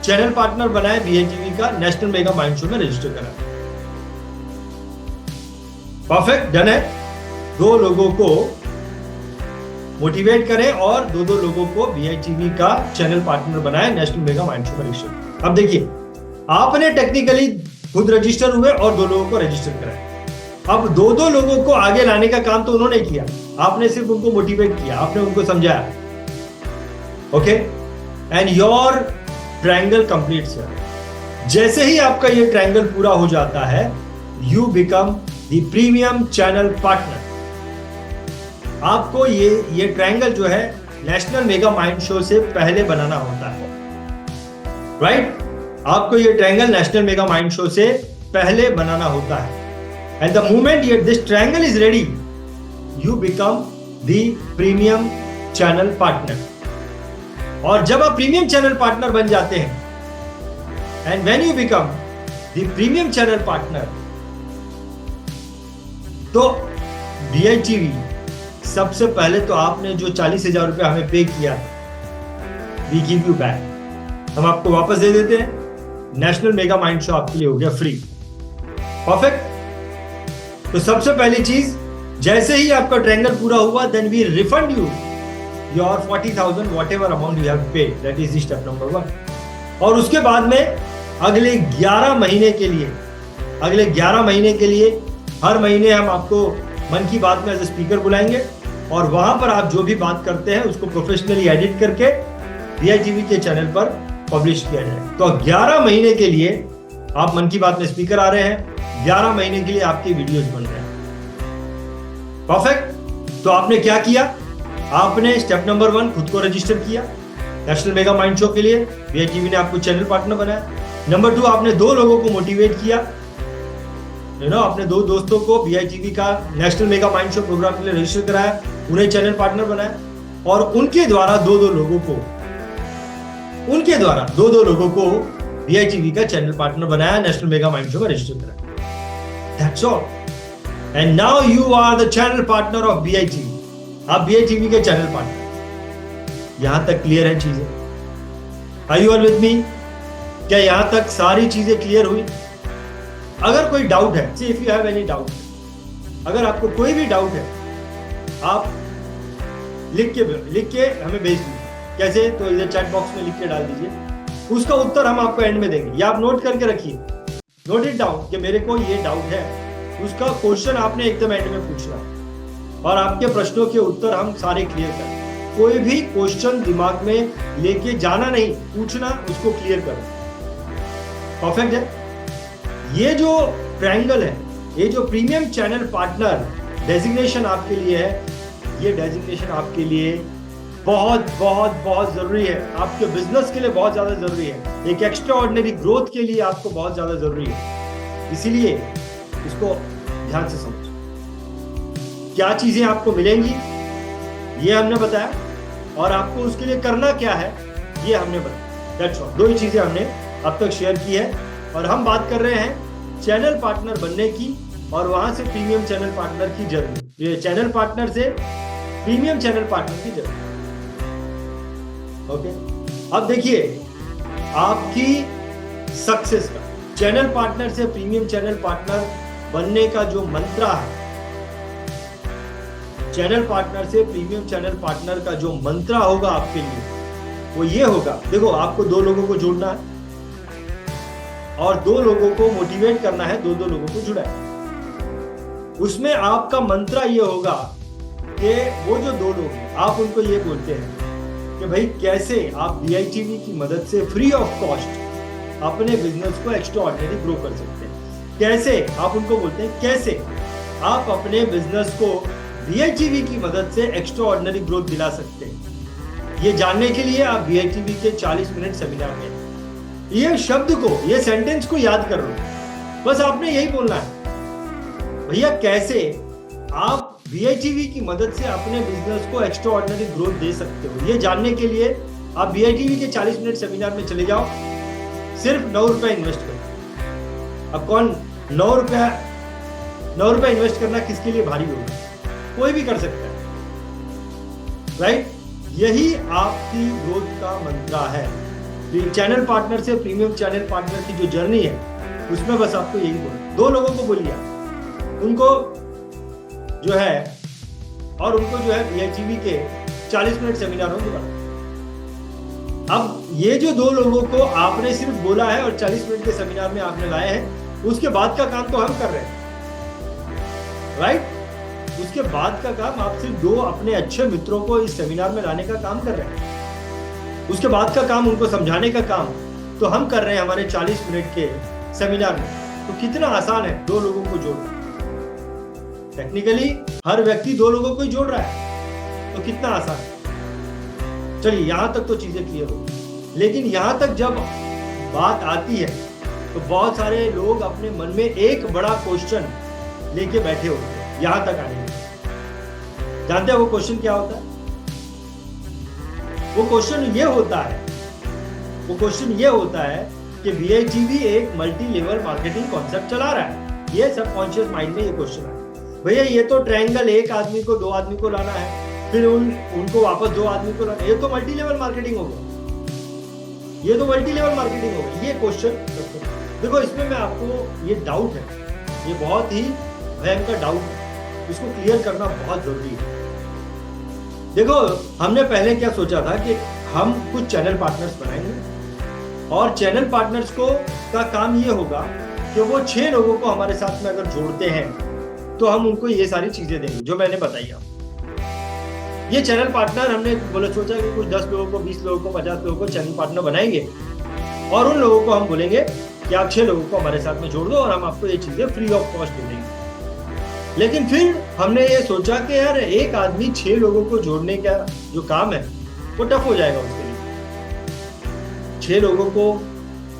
चैनल पार्टनर बनाए VITV का, नेशनल मेगा माइंड शो में रजिस्टर करा। परफेक्ट, डन है। 2 लोगों को मोटिवेट करें और 2 लोगों को VITV का चैनल पार्टनर बनाए, नेशनल मेगा माइंड शो में रजिस्टर। अब देखिए, आपने टेक्निकली खुद रजिस्टर हुए और 2 लोगों को रजिस्टर कराया। अब 2 लोगों को आगे लाने का काम तो उन्होंने किया, आपने सिर्फ उनको मोटिवेट किया, आपने उनको समझाया, okay? And your triangle completes here. जैसे ही आपका ये ट्रायंगल पूरा हो जाता है, you become the premium channel partner. आपको ये ट्रायंगल जो है नेशनल मेगा माइंड शो से पहले बनाना होता है, राइट? आपको ये triangle national mega mind show से पहले बनाना होता है। And the moment this triangle is ready, you become the premium channel partner. और जब आप प्रीमियम चैनल पार्टनर बन जाते हैं, and when you become the premium channel partner, तो VITV सबसे पहले तो आपने जो 40,000 रुपए हमें पे किया, वी गिव यू बैक, हम आपको वापस दे देते हैं। नेशनल मेगा माइंड शो आपके लिए हो गया फ्री। परफेक्ट। तो सबसे पहली चीज, जैसे ही आपका ट्रायंगल पूरा हुआ, then we refund you your 40,000 whatever amount you have paid, that is step number 1। और उसके बाद में अगले 11 महीने के लिए हर महीने हम आपको मन की बात में एज ए स्पीकर बुलाएंगे, और वहां पर आप जो भी बात करते हैं उसको प्रोफेशनली एडिट करके VITV के चैनल पर पब्लिश किया जाए। तो 11 महीने के लिए आप मन की बात में स्पीकर आ रहे हैं, 11 महीने के लिए आपकी वीडियोस बन रहे हैं। परफेक्ट। तो आपने क्या किया, आपने स्टेप नंबर 1 खुद को रजिस्टर किया नेशनल मेगा माइंड शो के लिए, VITV ने आपको चैनल पार्टनर बनाया। नंबर 2, आपने 2 लोगों को मोटिवेट किया, अपने 2 दोस्तों को VITV का national mega mind show program के लिए रजिस्टर कराया, उन्हें चैनल पार्टनर बनाया, और उनके द्वारा 2 लोगों को VITV का चैनल पार्टनर बनाया, नेशनल मेगा माइंड शो में रजिस्टर कराया। That's all. And now you are the channel partner of VITV। आप VITV के चैनल पार्टनर। यहां तक क्लियर है चीजें? Are you all with me? क्या यहां तक सारी चीजें क्लियर हुई? अगर कोई डाउट है, see if you have any doubt, अगर आपको कोई भी डाउट है, आप लिख के हमें भेज दीजिए। कैसे? तो इधर चैट बॉक्स में लिख के डाल दीजिए, उसका उत्तर हम आपको एंड में देंगे। या आप नोट करके रखिए, नोट इट डाउन कि मेरे को ये डाउट है, उसका क्वेश्चन आपने एकदम एंड में पूछना, और आपके प्रश्नों के उत्तर हम सारे क्लियर करें। कोई भी क्वेश्चन दिमाग में लेके जाना नहीं, पूछना, उसको क्लियर करो। परफेक्ट है? ये जो ट्रायंगल है, ये जो प्रीमियम चैनल पार्टनर डेजिग्नेशन आपके लिए है, ये डेजिग्नेशन आपके लिए बहुत बहुत बहुत जरूरी है, आपके बिजनेस के लिए बहुत ज्यादा जरूरी है, एक एक्स्ट्रा ऑर्डिनरी ग्रोथ के लिए आपको बहुत ज्यादा जरूरी है। इसीलिए इसको ध्यान से समझो। क्या चीजें आपको मिलेंगी ये हमने बताया, और आपको उसके लिए करना क्या है ये हमने बताया। That's all. 2 ही चीजें हमने अब तक शेयर की है, और हम बात कर रहे हैं चैनल पार्टनर बनने की, और वहां से प्रीमियम चैनल पार्टनर की जर्नी। ये चैनल पार्टनर से प्रीमियम चैनल पार्टनर की जर्नी। ओके, अब देखिए आपकी सक्सेस का, चैनल पार्टनर से प्रीमियम चैनल पार्टनर बनने का जो मंत्र है, चैनल पार्टनर से प्रीमियम चैनल पार्टनर का जो मंत्र होगा आपके लिए, वो ये होगा, देखो आपको 2 लोगों को जोड़ना है और 2 लोगों को मोटिवेट करना है, 2 लोगों को जुड़ा है। उसमें आपका मंत्रा ये होगा कि वो जो 2 लोग हैं आप उनको ये बोलते हैं कि भाई कैसे आप BITV की मदद से फ्री ऑफ कॉस्ट अपने बिजनेस को एक्स्ट्राऑर्डिनरी ग्रो कर सकते हैं। कैसे आप उनको बोलते हैं, कैसे आप अपने बिजनेस को BITV की मदद से एक्स्ट्राऑर्डिनरी ग्रोथ दिला सकते हैं। ये जानने के लिए आप BITV के 40 मिनट सेमिनार में ये शब्द को, ये सेंटेंस को याद कर लो। बस आपने यही बोलना है, भैया कैसे आप BITV की मदद से अपने बिजनेस को एक्स्ट्राऑर्डिनरी ग्रोथ दे सकते हो। ये जानने के लिए आप BITV के 40 मिनट सेमिनार में चले जाओ, सिर्फ 9 रुपए इन्वेस्ट करो। अब कौन 9 रुपए इन्वेस्ट करना किसके लिए भारी होगा? कोई भी कर सकता है, राइट? यही आपकी ग्रोथ का मंत्रा है। चैनल पार्टनर से प्रीमियम चैनल पार्टनर की जो जर्नी है उसमें बस आपको यही बोलना। 2 लोगों को बोलिए, उनको जो है और उनको जो है BITV के 40 मिनट सेमिनारों में बताओ। अब ये जो 2 लोगों को आपने सिर्फ बोला है और 40 मिनट के सेमिनार में आपने लाए हैं, उसके बाद का काम तो हम कर रहे हैं, राइट? उसके बाद का काम आप सिर्फ 2 अपने अच्छे मित्रों को इस सेमिनार में लाने का काम कर रहे हैं। उसके बाद का काम उनको समझाने का काम तो हम कर रहे हैं हमारे 40 मिनट के सेमिनार में। तो कितना आसान है 2 लोगों को जोड़ना। टेक्निकली हर व्यक्ति 2 लोगों को ही जोड़ रहा है, तो कितना आसान है। चलिए यहां तक तो चीजें क्लियर हो, लेकिन यहां तक जब बात आती है तो बहुत सारे लोग अपने मन में एक बड़ा क्वेश्चन लेके बैठे होते हैं। यहां तक आने में जानते हैं वो क्वेश्चन क्या होता है? वो क्वेश्चन ये होता है कि BITV एक मल्टी लेवल मार्केटिंग कॉन्सेप्ट चला रहा है। ये सबकॉन्शियस माइंड में ये क्वेश्चन है, भैया ये तो ट्रायंगल, एक आदमी को 2 आदमी को लाना है, फिर उनको वापस 2 आदमी को लाना, ये तो मल्टी लेवल मार्केटिंग होगा, ये तो मल्टी लेवल मार्केटिंग होगा। ये क्वेश्चन देखो, इसमें मैं आपको ये डाउट है, ये बहुत ही भयंकर डाउट है, इसको क्लियर करना बहुत जरूरी है। देखो हमने पहले क्या सोचा था कि हम कुछ चैनल पार्टनर्स बनाएंगे और चैनल पार्टनर्स को का काम ये होगा कि वो 6 लोगों को हमारे साथ में अगर जोड़ते हैं तो हम उनको ये सारी चीजें देंगे जो मैंने बताई आपको। ये चैनल पार्टनर हमने बोले सोचा कि कुछ 10 लोगों को, 20 लोगों को, 50 लोगों को चैनल पार्टनर बनाएंगे और उन लोगों को हम बोलेंगे कि आप 6 लोगों को हमारे साथ में जोड़ दो और हम आपको ये चीजें फ्री ऑफ कॉस्ट दे देंगे। लेकिन फिर हमने ये सोचा कि यार एक आदमी 6 लोगों को जोड़ने का जो काम है वो टफ हो जाएगा उसके लिए। 6 लोगों को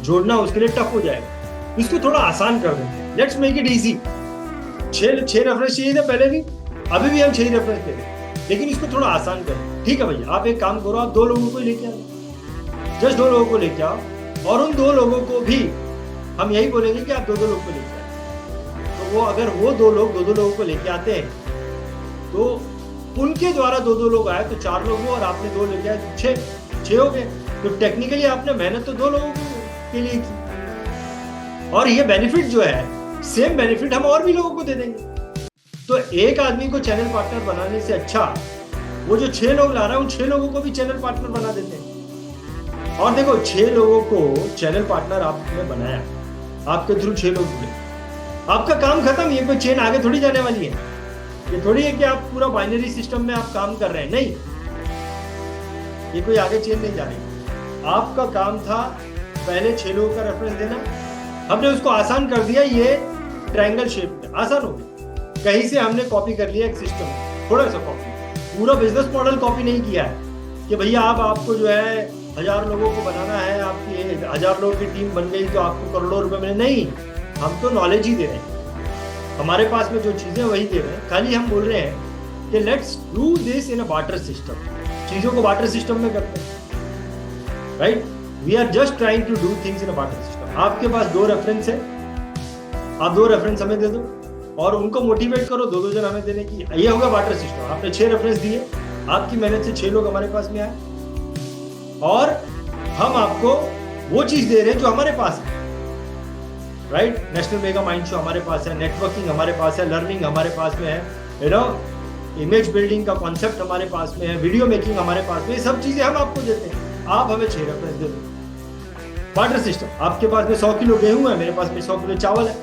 जोड़ना उसके लिए टफ हो जाएगा, इसको थोड़ा आसान कर देंगे। Let's make it easy. 6 reference चाहिए थे पहले भी, अभी भी हम 6 रेफरेंस दे रहे, लेकिन इसको थोड़ा आसान करें। ठीक है भैया, आप एक काम करो, आप 2 लोगों को लेके आओ, जस्ट 2 लोगों को लेके आओ और उन 2 लोगों को भी हम यही बोलेंगे कि आप 2 लोगों को लेके आओ। तो वो अगर वो 2 लोगों को लेके आते हैं तो उनके द्वारा 2 लोग आए तो 4 लोग हो और आपने 2 लेके आए तो 6 हो गए। तो टेक्निकली आपने मेहनत तो 2 लोगों के लिए की और ये बेनिफिट जो है सेम बेनिफिट हम और भी लोगों को दे देंगे। तो एक आदमी को चैनल पार्टनर बनाने से अच्छा वो जो 6 लोग ला रहा है उन 6 लोगों को भी चैनल पार्टनर बना देते हैं। और देखो 6 लोगों को चैनल पार्टनर आपने बनाया, आपके थ्रू 6 लोग जुड़े, आपका काम खत्म। ये कोई चेन आगे थोड़ी जाने वाली है, ये थोड़ी है कि आप पूरा बाइनरी सिस्टम में आप काम कर रहे हैं, नहीं, ये कोई आगे चेन नहीं जा रही। आपका काम था पहले 6 लोगों का रेफरेंस देना, हमने उसको आसान कर दिया, ये ट्रायंगल शेप में आसान हो गया। कहीं से हमने कॉपी कर लिया एक सिस्टम, थोड़ा सा कॉपी, पूरा बिजनेस मॉडल कॉपी नहीं किया है कि भैया आपको जो है 1000 लोगों को बनाना है, आपकी 1000 लोगों की टीम बन गई तो आपको करोड़ों रुपए मिले, नहीं, हम तो नॉलेज ही दे रहे हैं, हमारे पास में जो चीजें वही दे रहे हैं। खाली हम बोल रहे हैं कि let's do this in a barter system, चीजों को बार्टर सिस्टम में करते हैं, right? We are just trying to do things in a barter system. आपके पास 2 रेफरेंस है, आप 2 रेफरेंस हमें दे दो और उनको मोटिवेट करो 2-2 जन हमें देने की, ये होगा बार्टर सिस्टम। आपने 6 रेफरेंस दिए, आपकी मेहनत से 6 लोग हमारे पास में आए और हम आपको वो चीज दे रहे हैं जो हमारे पास है, right? National mega mind show हमारे पास है, नेटवर्किंग हमारे पास है, लर्निंग हमारे पास में है, यू नो, इमेज बिल्डिंग का कॉन्सेप्ट हमारे पास में है, वीडियो मेकिंग हमारे पास में, ये सब चीजें हम आपको देते हैं। आप हमें 6 रेफरेंस दे दो। बार्टर सिस्टम, आपके पास में 100 किलो गेहूं है, मेरे पास में 100 किलो चावल है,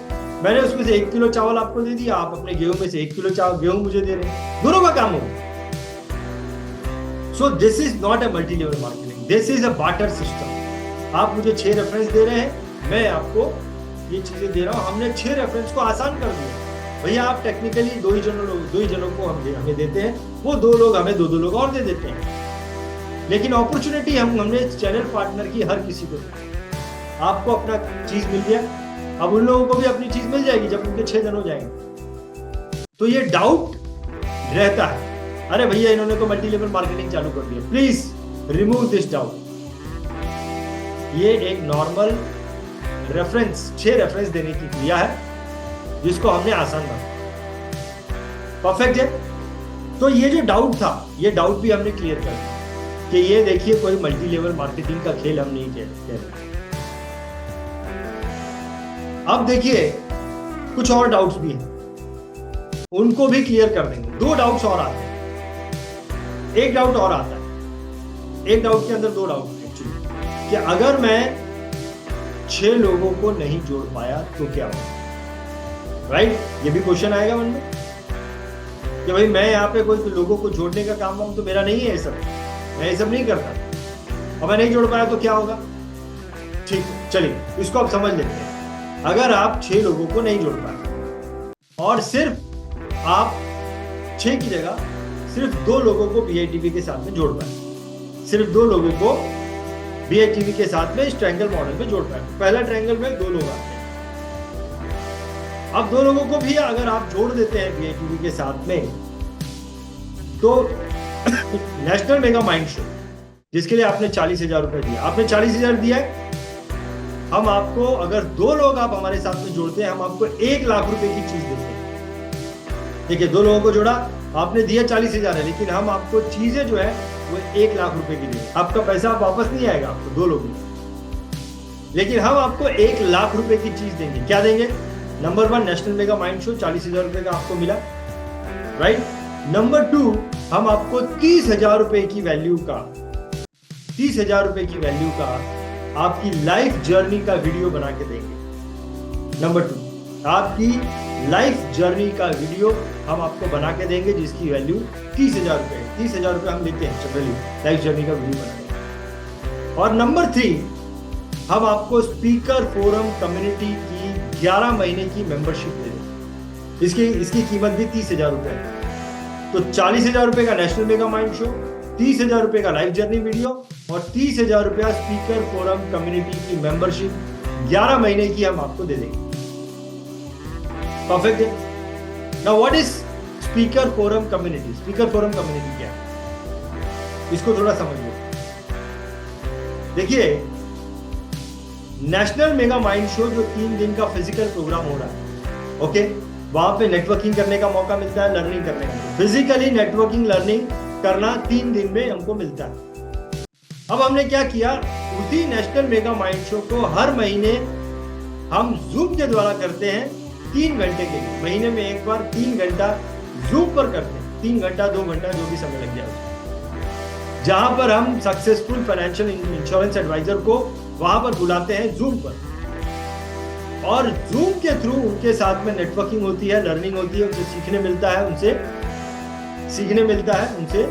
मैंने उसमें से 1 किलो चावल आपको दे दिया, आप अपने गेहूं में से 1 किलो चावल गेहूं मुझे दे रहे हैं, दोनों का काम होगा। So this is not a multi level marketing, this is a barter system. आप मुझे 6 रेफरेंस दे रहे हैं, मैं आपको ये चीजें दे रहा हूं। हमने 6 रेफरेंस को आसान कर दिया। भैया आप टेक्निकली 2 ही जनों को हमें देते हैं, वो 2 लोग हमें 2 लोग और दे देते हैं, लेकिन अपॉर्चुनिटी हमने चैनल पार्टनर की हर किसी को दी। आपको अपना चीज मिल गया, अब उन लोगों को भी अपनी चीज मिल जाएगी जब उनके 6 जन हो जाएंगे। तो ये डाउट रहता है, अरे भैया इन्होंने तो मल्टी लेवल मार्केटिंग चालू कर दिया, प्लीज रिमूव दिस डाउट। ये एक नॉर्मल रेफरेंस 6 रेफरेंस देने की क्रिया है जिसको हमने आसान बना। परफेक्ट है। तो ये जो डाउट था, ये डाउट भी हमने क्लियर कर दिया कि ये देखिए कोई मल्टी लेवल मार्केटिंग का खेल हम नहीं कह रहे। अब देखिए कुछ और डाउट्स भी हैं, उनको भी क्लियर कर देंगे। 2 डाउट्स और आते हैं, एक डाउट और आता है, एक डाउट के अंदर 2 डाउट एक्चुअली, कि अगर मैं 6 लोगों को नहीं जोड़ पाया तो क्या होगा, राइट? ये भी क्वेश्चन आएगा मन में कि भाई मैं यहाँ पे कोई लोगों को जोड़ने का काम वाम तो मेरा नहीं है, ये सब मैं ये सब नहीं करता, और मैं नहीं जोड़ पाया तो क्या होगा। ठीक है, चलिए इसको आप समझ लेते हैं। अगर आप 6 लोगों को नहीं जोड़ पाए और सिर्फ आप 6 की जगह सिर्फ 2 लोगों को BITV के साथ में जोड़ पाए, सिर्फ 2 लोगों को BITV के साथ में इस ट्रायंगल मॉडल में जोड़ पाए, पहला ट्रायंगल में 2 लोग आते हैं। अब 2 लोगों को भी अगर आप जोड़ देते हैं BITV के साथ में, तो नेशनल मेगा माइंड शो जिसके लिए आपने 40,000 रुपए दिया, आपने 40,000 दिया है, हम आपको अगर 2 लोग आप हमारे साथ में जोड़ते हैं, हम आपको 1 लाख रुपए की चीज देते हैं। देखिए 2 लोगों को जोड़ा, आपने दिया 40,000 है, लेकिन हम आपको चीजें जो है वो 1 लाख रुपए की देंगे। आपका पैसा वापस नहीं आएगा आपको 2 लोगों को, लेकिन हम आपको 1 लाख रुपए की चीज देंगे। क्या देंगे? Number 1 national mega mind show 40,000 रुपए का आपको मिला, राइट? नंबर 2 हम आपको 30,000 रुपए की वैल्यू का 30,000 रुपए की वैल्यू का आपकी लाइफ जर्नी का वीडियो बना के देंगे। नंबर 2 आपकी लाइफ जर्नी का वीडियो हम आपको बना के देंगे जिसकी वैल्यू 30,000 रुपए है। 30,000 रुपए हम लेते हैं जनरली लाइफ जर्नी का वीडियो बनाने। और नंबर 3 हम आपको स्पीकर फोरम कम्युनिटी की 11 महीने की मेंबरशिप दे देंगे। इसकी कीमत भी 30,000 रुपए है। तो 40,000 रुपए का नेशनल मेगा माइंड शो, 30,000 रुपए का लाइफ जर्नी वीडियो और 30,000 रुपया स्पीकर फोरम कम्युनिटी की मेंबरशिप 11 महीने की हम आपको दे देंगे। परफेक्ट है। Now what is speaker forum community? Speaker forum community क्या है, इसको थोड़ा समझिए। देखिए नेशनल मेगा माइंड शो जो 3 दिन का फिजिकल प्रोग्राम हो रहा है, ओके, वहां पे नेटवर्किंग करने का मौका मिलता है, लर्निंग करने का, फिजिकली नेटवर्किंग लर्निंग करना 3 दिन में हमको मिलता है। अब हमने क्या किया, उसी नेशनल मेगा माइंड शो को हर महीने हम जूम के द्वारा करते हैं 3 घंटे के लिए। महीने में एक बार 3 घंटा जूम पर करते हैं, 3 घंटा 2 घंटा जो भी समय लग जाए, जहां पर हम सक्सेसफुल फाइनेंशियल इंश्योरेंस एडवाइजर को वहां पर बुलाते हैं जूम पर, और जूम के थ्रू उनके साथ में नेटवर्किंग होती है, लर्निंग होती है, उनसे सीखने मिलता है, उनसे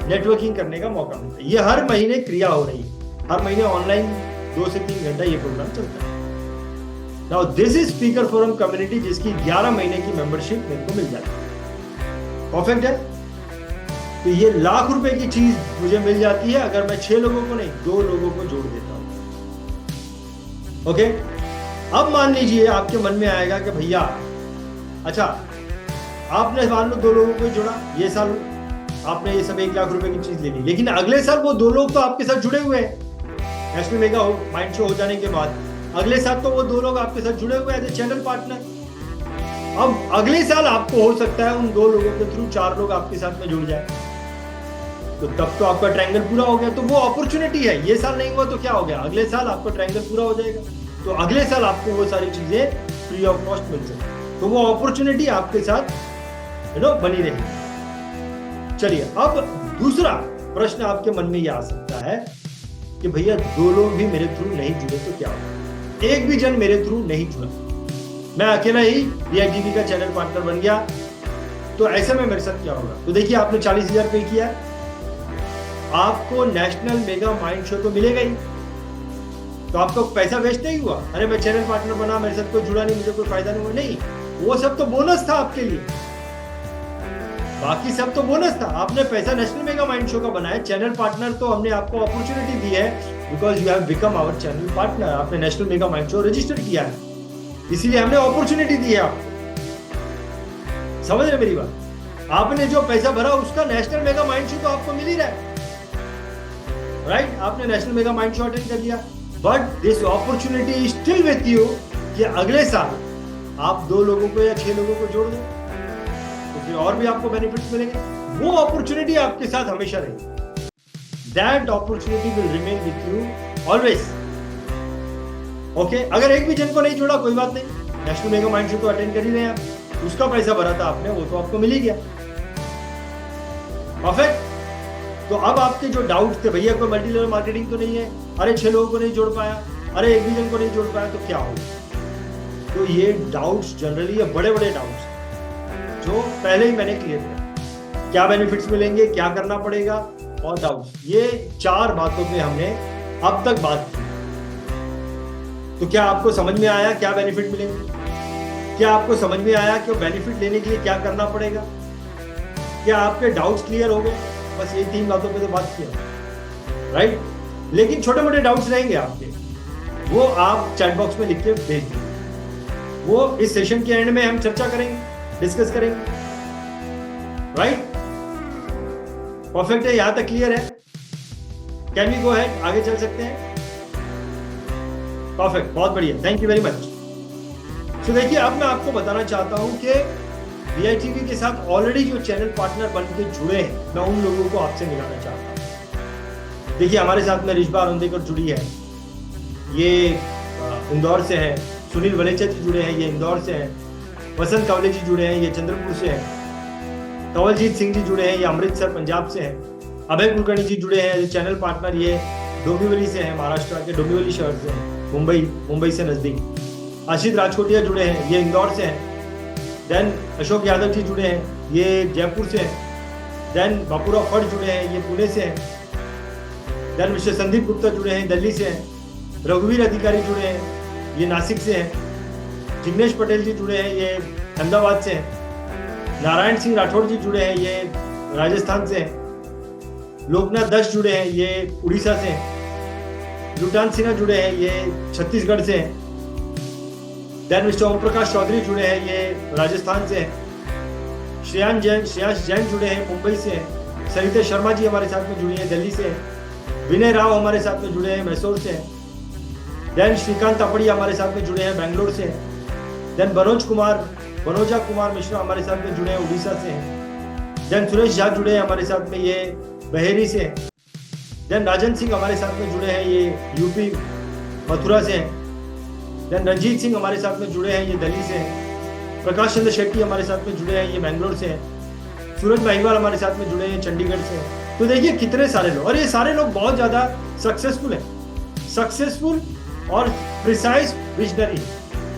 नेटवर्किंग करने का मौका मिलता है। ये हर महीने क्रिया हो रही है, हर महीने ऑनलाइन 2 से 3 घंटा ये प्रोग्राम चलता है। Now this is speaker forum community जिसकी 11 महीने की मेंबरशिप मेरे को मिल जाती है। परफेक्ट है। तो ये लाख रुपए की चीज मुझे मिल जाती है अगर मैं 6 लोगों को नहीं 2 लोगों को जोड़ देता हूं। ओके, अब मान लीजिए आपके मन में आएगा कि भैया अच्छा आपने मान लो 2 लोगों को जोड़ा, ये साल आपने ये सब 1 लाख रुपए की चीज ले ली, लेकिन अगले साल वो 2 लोग तो आपके साथ जुड़े हुए हैं। नेशनल मेगा माइंड शो हो जाने के बाद अगले साल तो वो 2 लोग आपके साथ जुड़े हुए हैं एज ए चैनल पार्टनर। अब अगले साल आपको हो सकता है उन 2 लोगों के थ्रू 4 लोग आपके साथ में जुड़ जाए, तो तब तो आपका ट्रायंगल पूरा हो गया। तो वो अपॉर्चुनिटी है, ये साल नहीं हुआ तो क्या हो गया, अगले साल आपका ट्रायंगल पूरा हो जाएगा, तो अगले साल आपको वो सारी चीजें फ्री ऑफ कॉस्ट मिल सकती, तो वो अपॉर्चुनिटी आपके साथ बनी रहेगी। चलिए अब दूसरा प्रश्न आपके मन में ये आ सकता है कि भैया 2 लोग भी मेरे थ्रू नहीं जुड़े तो क्या होगा, एक भी जन मेरे थ्रू नहीं जुड़ा, मैं अकेला ही VITV का चैनल पार्टनर बन गया, तो ऐसे में मेरे साथ क्या होगा। तो देखिए आपने 40,000 पे किया, आपको नेशनल मेगा माइंड शो तो मिलेगा ही, तो आपका पैसा वेस्ट नहीं हुआ। अरे मैं चैनल पार्टनर बना, मेरे साथ कोई जुड़ा नहीं, मुझे कोई फायदा नहीं हुआ, नहीं, वो सब तो बोनस था आपके लिए, बाकी सब तो बोनस था। आपने पैसा नेशनल मेगा माइंड शो का बनाया, चैनल पार्टनर तो हमने आपको अपॉर्चुनिटी दी है because you have become our channel partner. आपने national mega mind show register किया है, इसीलिए हमने अपॉर्चुनिटी दी है आपको। समझ रहे मेरी बात? आपने जो पैसा भरा उसका नेशनल मेगा माइंड शो तो आपको मिल ही रहा है, राइट? आपने national mega mind show attend कर लिया, but this opportunity is still with you कि अगले साल आप 2 लोगों को या 6 लोगों को जोड़ दो तो फिर और भी आपको बेनिफिट्स मिलेंगे। वो अपॉर्चुनिटी आपके साथ हमेशा रहेगी, that opportunity will remain with you always. Okay, अगर एक भी जन को नहीं जोड़ा कोई बात नहीं, नेशनल मेगा माइंड शो तो अटेंड कर ही रहे हैं आप, उसका पैसा भरा था आपने, वो तो आपको मिल ही गया। परफेक्ट। तो अब आपके जो डाउट थे, भैया कोई मल्टी लेवल मार्केटिंग तो नहीं है, अरे 6 लोगों को नहीं जोड़ पाया, अरे एक भी जन को नहीं जोड़ पाया, तो क्या होगा? तो ये डाउट्स जनरली ये बड़े बड़े डाउट्स जो पहले ही मैंने क्लियर किया, क्या बेनिफिट्स मिलेंगे, क्या करना पड़ेगा, और डाउट्स, ये 4 बातों पे हमने अब तक बात की। तो क्या आपको समझ में आया क्या बेनिफिट मिलेंगे? क्या आपको समझ में आया कि बेनिफिट लेने के लिए क्या करना पड़ेगा? क्या आपके डाउट्स क्लियर हो गए? बस ये 3 बातों पे तो बात किया, राइट? लेकिन छोटे मोटे डाउट्स रहेंगे आपके, वो आप चैट बॉक्स में लिख के भेज दीजिए, वो इस सेशन के एंड में हम चर्चा करेंगे, डिस्कस करेंगे, राइट? परफेक्ट है, यहां तक क्लियर है? कैन वी गो अहेड, आगे चल सकते हैं? परफेक्ट, बहुत बढ़िया, थैंक यू वेरी मच। तो देखिए अब मैं आपको बताना चाहता हूं कि VITV के साथ ऑलरेडी जो चैनल पार्टनर बन के जुड़े हैं, मैं उन लोगों को आपसे मिलाना चाहता हूं। देखिए हमारे साथ में रिश्बा अरुंदेकर जुड़ी है, ये इंदौर से है, सुनील वलेचा जी जुड़े हैं, ये इंदौर से हैं, वसंत कवले जी जुड़े हैं, ये चंद्रपुर से हैं, कंवलजीत सिंह जी जुड़े हैं, ये अमृतसर पंजाब से हैं, अभय कुलकर्णी जी जुड़े हैं चैनल पार्टनर, ये डोंबिवली से हैं, महाराष्ट्र के डोंबिवली शहर से हैं, मुंबई से नजदीक। आशीष राजकोटिया जुड़े हैं, ये इंदौर से हैं। देन अशोक यादव जी जुड़े हैं, ये जयपुर से हैं। देन बापूराव फट जुड़े हैं, ये पुणे से हैं। देन मिस्टर संदीप गुप्ता जुड़े हैं, दिल्ली से हैं। रघुवीर अधिकारी जुड़े हैं, ये नासिक से हैं। जिग्नेश पटेल जी जुड़े हैं, ये अहमदाबाद से हैं। नारायण सिंह राठौड़ जी जुड़े हैं, ये राजस्थान से हैं। लोकनाथ दस जुड़े हैं, ये उड़ीसा से हैं। लुटान सिन्हा जुड़े हैं, ये छत्तीसगढ़ से हैं। देन मिस्टर ओम प्रकाश चौधरी जुड़े हैं, ये राजस्थान से हैं। श्रेयांश जैन जुड़े हैं, मुंबई से हैं। सरिता शर्मा जी हमारे साथ में जुड़ी हैं, दिल्ली से हैं। विनय राव हमारे साथ में जुड़े हैं, मैसूर से हैं। देन श्रीकांत तापड़िया हमारे साथ में जुड़े हैं, बेंगलोर से हैं। देन बनोजा कुमार मिश्रा हमारे साथ में जुड़े हैं, उड़ीसा से हैं। देन सुरेश झा जुड़े हैं हमारे साथ में, ये बहेरी से हैं। देन राजन सिंह हमारे साथ में जुड़े हैं, ये यूपी मथुरा से हैं। देन रंजीत सिंह हमारे साथ में जुड़े हैं, ये दिल्ली से हैं। प्रकाश चंद्र शेट्टी हमारे साथ में जुड़े हैं, ये बेंगलोर से हैं। सूरज महिवाल हमारे साथ में जुड़े हैं, चंडीगढ़ से हैं। तो देखिए कितने सारे लोग, और ये सारे लोग बहुत ज़्यादा सक्सेसफुल हैं, सक्सेसफुल और प्रिसाइज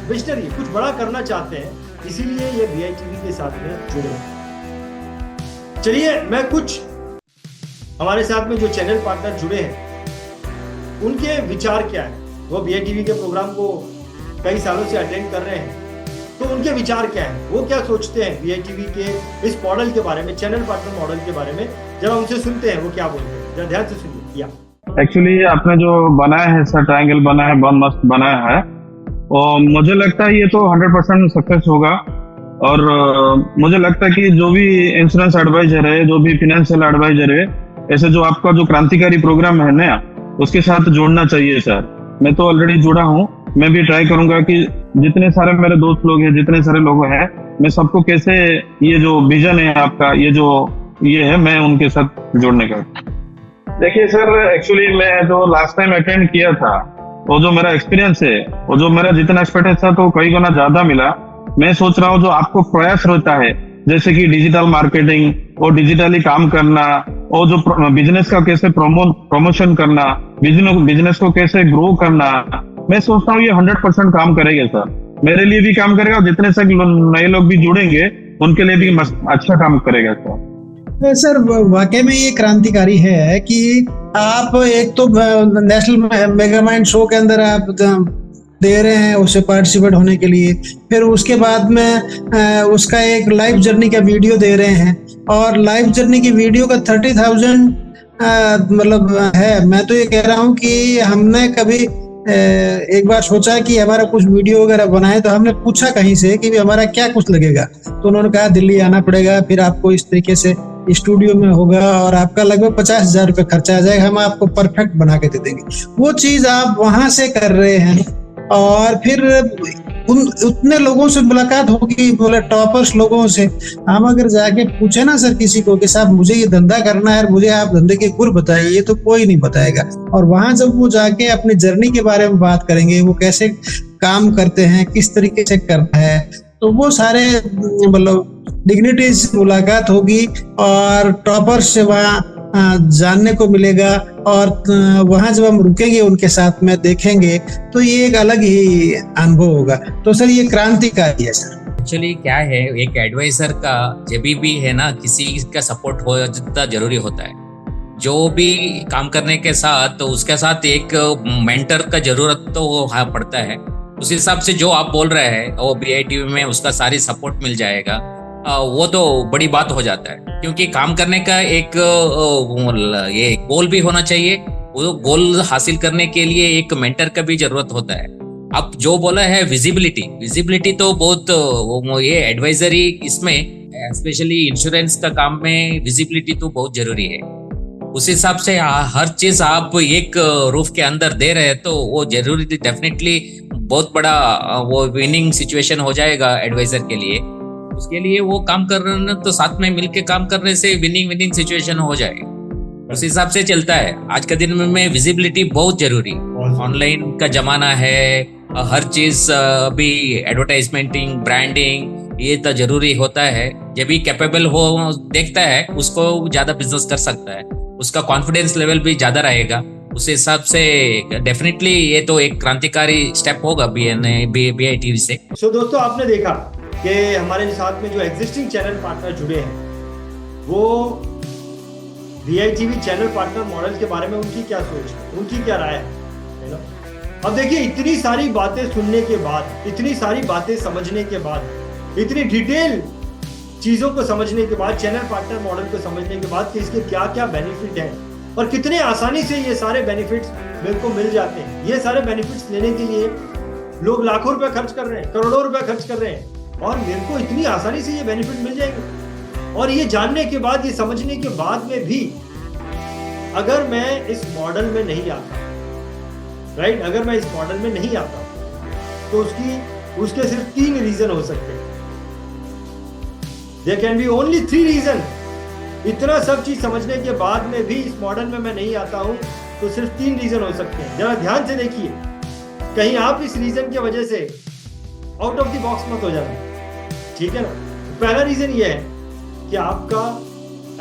विजनरी कुछ बड़ा करना चाहते हैं, इसीलिए ये VITV के साथ में जुड़े हैं। चलिए मैं कुछ हमारे साथ में जो चैनल पार्टनर जुड़े हैं उनके विचार क्या है, वो VITV के प्रोग्राम को कई सालों से अटेंड कर रहे हैं, तो उनके विचार क्या हैं, वो क्या सोचते हैं VITV के इस मॉडल के बारे में, चैनल पार्टनर मॉडल के बारे में, जब हम उनसे सुनते हैं वो क्या बोलते हैं, जरा ध्यान से सुनिए। या एक्चुअली आपने जो बनाया है सर, ट्रायंगल बना है, बहुत मस्त बनाया है, और मुझे लगता है ये तो 100% सक्सेस होगा। और मुझे लगता है कि जो भी इंश्योरेंस एडवाइजर है, जो भी फाइनेंशियल एडवाइजर है, ऐसे जो आपका जो क्रांतिकारी प्रोग्राम है ना, उसके साथ जोड़ना चाहिए सर। मैं तो ऑलरेडी जुड़ा हूँ, मैं भी ट्राई करूंगा कि जितने सारे मेरे दोस्त लोग हैं, जितने सारे लोग हैं, मैं सबको कैसे ये जो विजन है आपका, ये है, मैं उनके साथ जोड़ने का। देखिए सर, एक्चुअली मैं जो लास्ट टाइम अटेंड किया था, वो जो मेरा एक्सपीरियंस है, वो जो मेरा जितना एक्सपेक्टेड था तो कई गुना ज्यादा मिला। मैं सोच रहा हूँ जो आपको प्रयास रहता है, जैसे कि डिजिटल मार्केटिंग और डिजिटली काम करना और जो बिजनेस का कैसे प्रमोशन करना, बिजनेस को कैसे ग्रो करना, मैं सोचता हूँ ये 100% काम करेगा सर। मेरे लिए भी काम करेगा और जितने से नए लोग भी जुड़ेंगे उनके लिए भी अच्छा काम करेगा सर। सर वाकई में ये क्रांतिकारी है कि आप एक तो नेशनल मेगामाइंड शो के अंदर आप दे रहे हैं उसे पार्टिसिपेट होने के लिए, फिर उसके बाद में उसका एक लाइव जर्नी का वीडियो दे रहे हैं, और लाइव जर्नी की वीडियो का 30,000 मतलब है। मैं तो ये कह रहा हूँ कि हमने कभी एक बार सोचा कि हमारा कुछ वीडियो वगैरह बनाए, तो हमने पूछा कहीं से कि हमारा क्या कुछ लगेगा, तो उन्होंने कहा दिल्ली आना पड़ेगा, फिर आपको इस तरीके से स्टूडियो में होगा और आपका लगभग 50,000 रुपये खर्चा आ जाएगा, हम आपको परफेक्ट बना के दे देंगे। वो चीज आप वहां से कर रहे हैं, और फिर उतने लोगों से मुलाकात होगी, बोले टॉपर्स लोगों से। हम अगर जाके पूछे ना सर किसी को कि साहब मुझे ये धंधा करना है, मुझे आप धंधे के गुर बताइए, ये तो कोई नहीं बताएगा। और वहां जब वो जाके अपनी जर्नी के बारे में बात करेंगे, वो कैसे काम करते हैं, किस तरीके से करना है, तो वो सारे मतलब डिग्निटी से मुलाकात होगी और टॉपर्स से वहाँ जानने को मिलेगा। और वहां जब हम रुकेंगे उनके साथ में देखेंगे तो ये एक अलग ही अनुभव होगा। तो सर ये क्रांतिकारी है सर। एक्चुअली क्या है, एक एडवाइजर का जब भी है ना, किसी का सपोर्ट हो जितना जरूरी होता है। जो भी काम करने के साथ तो उसके साथ एक मेंटर का जरूरत तो पड़ता है। उस हिसाब से जो आप बोल रहे हैं वो BITV में उसका सारी सपोर्ट मिल जाएगा, वो तो बड़ी बात हो जाता है। क्योंकि काम करने का एक ये गोल भी होना चाहिए, वो गोल हासिल करने के लिए एक मेंटर का भी जरूरत होता है। अब जो बोला है विजिबिलिटी तो बहुत ये एडवाइजरी इसमें स्पेशली इंश्योरेंस का काम में विजिबिलिटी तो बहुत जरूरी है। उस हिसाब से हर चीज आप एक रूफ के अंदर दे रहे हैं तो वो जरूरी डेफिनेटली बहुत बड़ा वो विनिंग सिचुएशन हो जाएगा एडवाइजर के लिए। उसके लिए वो काम करना तो साथ में मिलके काम करने से विनिंग सिचुएशन हो जाए, उस हिसाब से चलता है। आज के दिन में विजिबिलिटी बहुत जरूरी, ऑनलाइन का जमाना है, हर चीज अभी एडवर्टाइजमेंटिंग, ब्रांडिंग ये तो जरूरी होता है। जब भी कैपेबल हो देखता है उसको ज्यादा बिजनेस कर सकता है, उसका कॉन्फिडेंस लेवल भी ज्यादा रहेगा। उस हिसाब से डेफिनेटली ये तो एक क्रांतिकारी स्टेप होगा BITV से। सो दोस्तों आपने देखा कि हमारे साथ में जो एग्जिस्टिंग चैनल पार्टनर जुड़े हैं वो BITV चैनल पार्टनर मॉडल के बारे में उनकी क्या सोच है, उनकी क्या राय है ना। अब देखिए इतनी सारी बातें सुनने के बाद, इतनी सारी बातें समझने के बाद, इतनी डिटेल चीजों को समझने के बाद, चैनल पार्टनर मॉडल को समझने के बाद कि इसके क्या क्या बेनिफिट हैं और कितने आसानी से ये सारे बेनिफिट्स मेरे को मिल जाते हैं। ये सारे बेनिफिट्स लेने के लिए लोग लाखों रुपए खर्च कर रहे हैं, करोड़ों रुपए खर्च कर रहे हैं, और मेरे को इतनी आसानी से ये बेनिफिट मिल जाएंगे। और ये जानने के बाद, ये समझने के बाद में भी अगर मैं इस मॉडल में नहीं आता, राइट, अगर मैं इस मॉडल में नहीं आता तो उसके सिर्फ 3 रीजन हो सकते हैं। There can be only 3 reason। इतना सब चीज समझने के बाद में भी इस मॉडल में मैं नहीं आता हूं तो सिर्फ 3 रीजन हो सकते हैं। जरा ध्यान से देखिए, कहीं आप इस रीजन की वजह से आउट ऑफ द बॉक्स मत हो जाना, ठीक है ना। पहला रीजन ये है कि आपका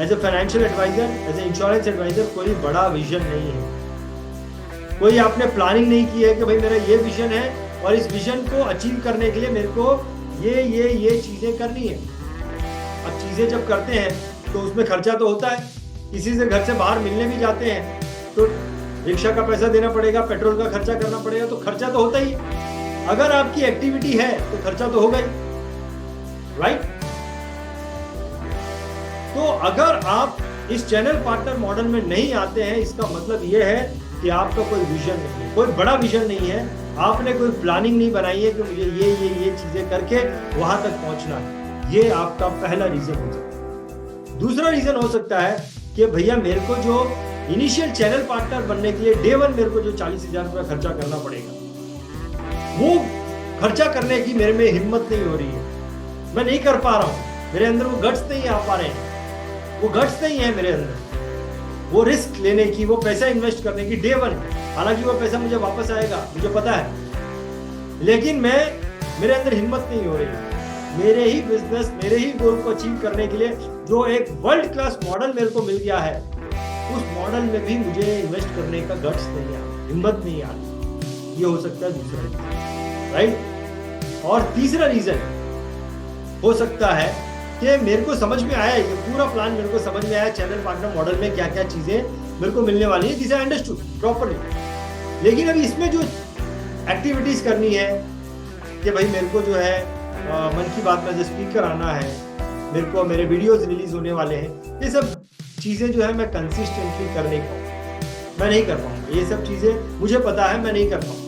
as a financial advisor, as a insurance advisor कोई बड़ा विजन नहीं है। कोई आपने प्लानिंग नहीं की है कि भाई मेरा ये विजन है और इस विजन को अचीव करने के लिए मेरे को ये चीजें करनी है। अब चीजें जब करते हैं तो उसमें खर्चा तो होता है, किसी से घर से बाहर मिलने भी जाते हैं तो रिक्शा का पैसा देना पड़ेगा, पेट्रोल का खर्चा करना पड़ेगा, तो खर्चा तो होता ही। अगर आपकी एक्टिविटी है तो खर्चा तो होगा ही, राइट। तो अगर आप इस चैनल पार्टनर मॉडल में नहीं आते हैं, इसका मतलब यह है कि आपका कोई विजन नहीं है, कोई बड़ा विजन नहीं है, आपने कोई प्लानिंग नहीं बनाई है कि मुझे ये चीजें करके वहां तक पहुंचना है। ये आपका पहला रीजन हो सकता है। दूसरा रीजन हो सकता है कि भैया मेरे को जो इनिशियल चैनल पार्टनर बनने के लिए डे 1 मेरे को जो 40,000 रुपया खर्चा करना पड़ेगा, वो खर्चा करने की मेरे में हिम्मत नहीं हो रही है, मैं नहीं कर पा रहा हूं, मेरे अंदर वो गट्स नहीं आ पा रहे हैं, वो गट्स नहीं है मेरे अंदर वो रिस्क लेने की, वो पैसा इन्वेस्ट करने की डे 1। हालांकि वो पैसा मुझे वापस आएगा, मुझे पता है, लेकिन मेरे अंदर हिम्मत नहीं हो रही है मेरे ही बिजनेस, मेरे ही गोल को अचीव करने के लिए। जो एक वर्ल्ड क्लास मॉडल मेरे को मिल गया है उस मॉडल में भी मुझे इन्वेस्ट करने का गट्स नहीं आ रहा, हिम्मत नहीं आ रही। ये हो सकता है दूसरा रीजन, राइट। और तीसरा रीजन हो सकता है कि मेरे को समझ में आया, ये पूरा प्लान मेरे को समझ में आया, चैनल पार्टनर मॉडल में क्या क्या चीजें मेरे को मिलने वाली है, दिस आई अंडरस्टूड प्रॉपर्ली। लेकिन अभी इसमें जो एक्टिविटीज करनी है कि भाई मेरे को जो है मन की बात में जो स्पीकर आना है, मेरे को मेरे वीडियोस रिलीज होने वाले हैं, ये सब चीजें जो है मैं कंसिस्टेंटली कर नहीं पाऊँ, मैं नहीं कर पाऊँ। ये सब चीजें मुझे पता है मैं नहीं कर पाऊँ,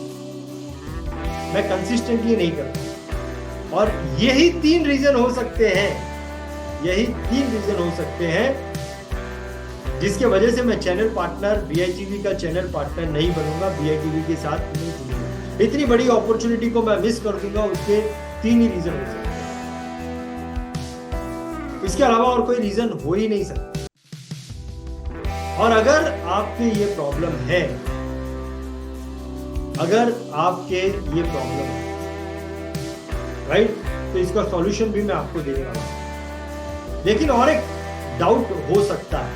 मैं कंसिस्टेंटली नहीं कर पाऊँ। और यही 3 रीजन हो सकते हैं, यही 3 रीजन हो सकते हैं जिसके वजह से मैं चैनल पार्टनर BITV का चैनल पार्टनर नहीं बनूंगा, BITV के साथ नहीं जुड़ूंगा। इतनी बड़ी अपॉर्चुनिटी को मैं मिस कर दूंगा, उसके 3 ही रीजन हो सकते हैं, इसके अलावा और कोई रीजन हो ही नहीं सकता। और अगर आपके ये प्रॉब्लम है, अगर आपके ये प्रॉब्लम है, राइट, तो इसका सॉल्यूशन भी मैं आपको देने वाला हूं। लेकिन और एक डाउट हो सकता है,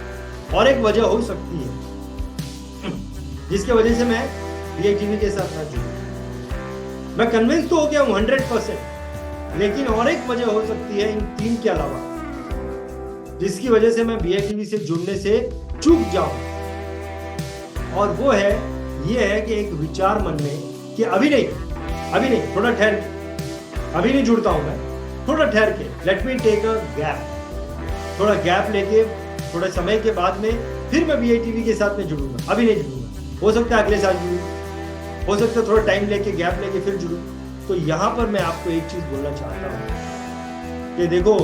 और एक वजह हो सकती है जिसके वजह से मैं BITV के साथ ना जुड़ूं। मैं कन्विंस तो हो गया हूं 100%, लेकिन और एक वजह हो सकती है इन 3 के अलावा, जिसकी वजह से मैं BITV से जुड़ने से चूक जाऊं। और वो है, ये है कि एक विचार मन में कि अभी नहीं, थोड़ा ठहर के, अभी नहीं जुड़ता हूं मैं, थोड़ा ठहर के, let me take a gap, थोड़ा गैप लेके थोड़े समय के बाद में फिर मैं BITV के साथ में जुड़ूंगा, अभी नहीं जुड़ूंगा। हो सकता है अगले साल जुड़ूं, हो सकता है थोड़ा टाइम लेके, गैप लेके फिर जुड़ूं। तो यहां पर मैं आपको एक चीज बोलना चाहता हूं कि देखो,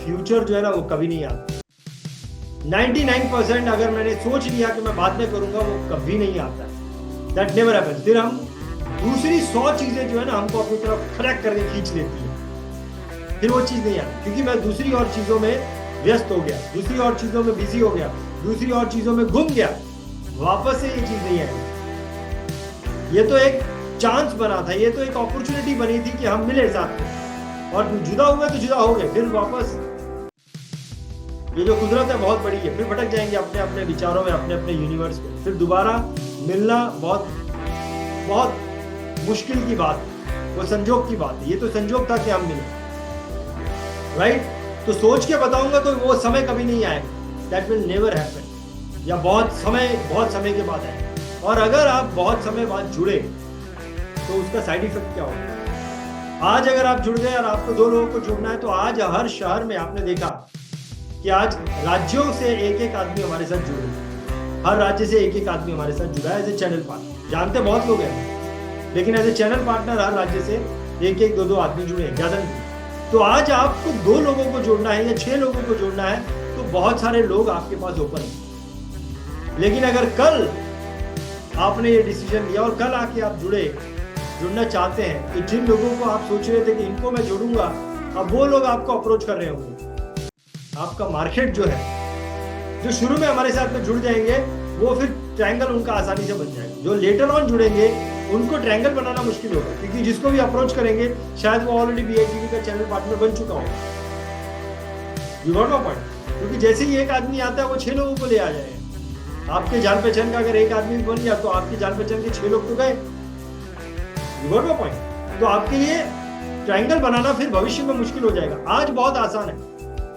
फ्यूचर जो है ना वो कभी नहीं आता। 99% अगर मैंने सोच लिया कि मैं बाद में करूंगा, वो कभी नहीं आता, दैट नेवर हैपेंस। फिर हम दूसरी 100 चीजें जो है ना हमको अपनी तरफ खड़क करके खींच लेती है, फिर वो चीज नहीं आती, क्योंकि मैं दूसरी और चीजों में व्यस्त हो गया, दूसरी और चीजों में बिजी हो गया, दूसरी और चीजों में घूम गया, वापस से ये चीज नहीं आई। ये तो एक चांस बना था, ये तो एक अपॉर्चुनिटी बनी थी कि हम मिले साथ में, और जुदा हुए तो जुदा हो गए, फिर वापस ये जो कुदरत है बहुत बड़ी है, फिर भटक जाएंगे अपने अपने विचारों में, अपने अपने यूनिवर्स में, फिर दोबारा मिलना बहुत बहुत मुश्किल की बात है, वो संजोग की बात है। ये तो संजोग था कि हम मिले, राइट। तो सोच के बताऊंगा तो वो समय कभी नहीं आएगा, दैट विल नेवर हैपन, या बहुत समय के बाद आएगा। और अगर आप बहुत समय बाद जुड़े तो उसका साइड इफेक्ट क्या होगा? आज अगर आप जुड़ गए और आपको 2 लोगों को जुड़ना है, तो आज हर शहर में आपने देखा कि आज राज्यों से एक आदमी हमारे साथ जुड़े, हर राज्य से एक आदमी हमारे साथ जुड़ा है एज ए चैनल पार्टनर। जानते बहुत लोग हैं, लेकिन एज ए चैनल पार्टनर हर राज्य से एक 2 आदमी जुड़े हैं, ज्यादा नहीं। तो आज आपको 2 लोगों को जोड़ना है या 6 लोगों को जोड़ना है, तो बहुत सारे लोग आपके पास ओपन हैं। लेकिन अगर कल आपने ये डिसीजन लिया और कल आके आप जुड़ना चाहते हैं, तो जिन लोगों को आप सोच रहे थे कि इनको मैं जोड़ूंगा, अब वो लोग आपको अप्रोच कर रहे होंगे। आपका मार्केट जो है, जो शुरू में हमारे साथ में जुड़ जाएंगे, वो फिर ट्रायंगल उनका आसानी से बन जाएगा। जो लेटर ऑन जुड़ेंगे उनको ट्रायंगल बनाना मुश्किल होगा, क्योंकि जिसको भी अप्रोच करेंगे शायद वो ऑलरेडी BITV का चैनल पार्टनर बन चुका हो। You got my point? क्योंकि जैसे ही एक आदमी आता है वो 6 लोगों को ले आ जाएगा। आपके जान पहचान का अगर एक आदमी बन गया तो आपके जान पहचान के 6 लोग तो गए। You got my point? तो आपके लिए ट्रायंगल बनाना फिर भविष्य में मुश्किल हो जाएगा। आज बहुत आसान है,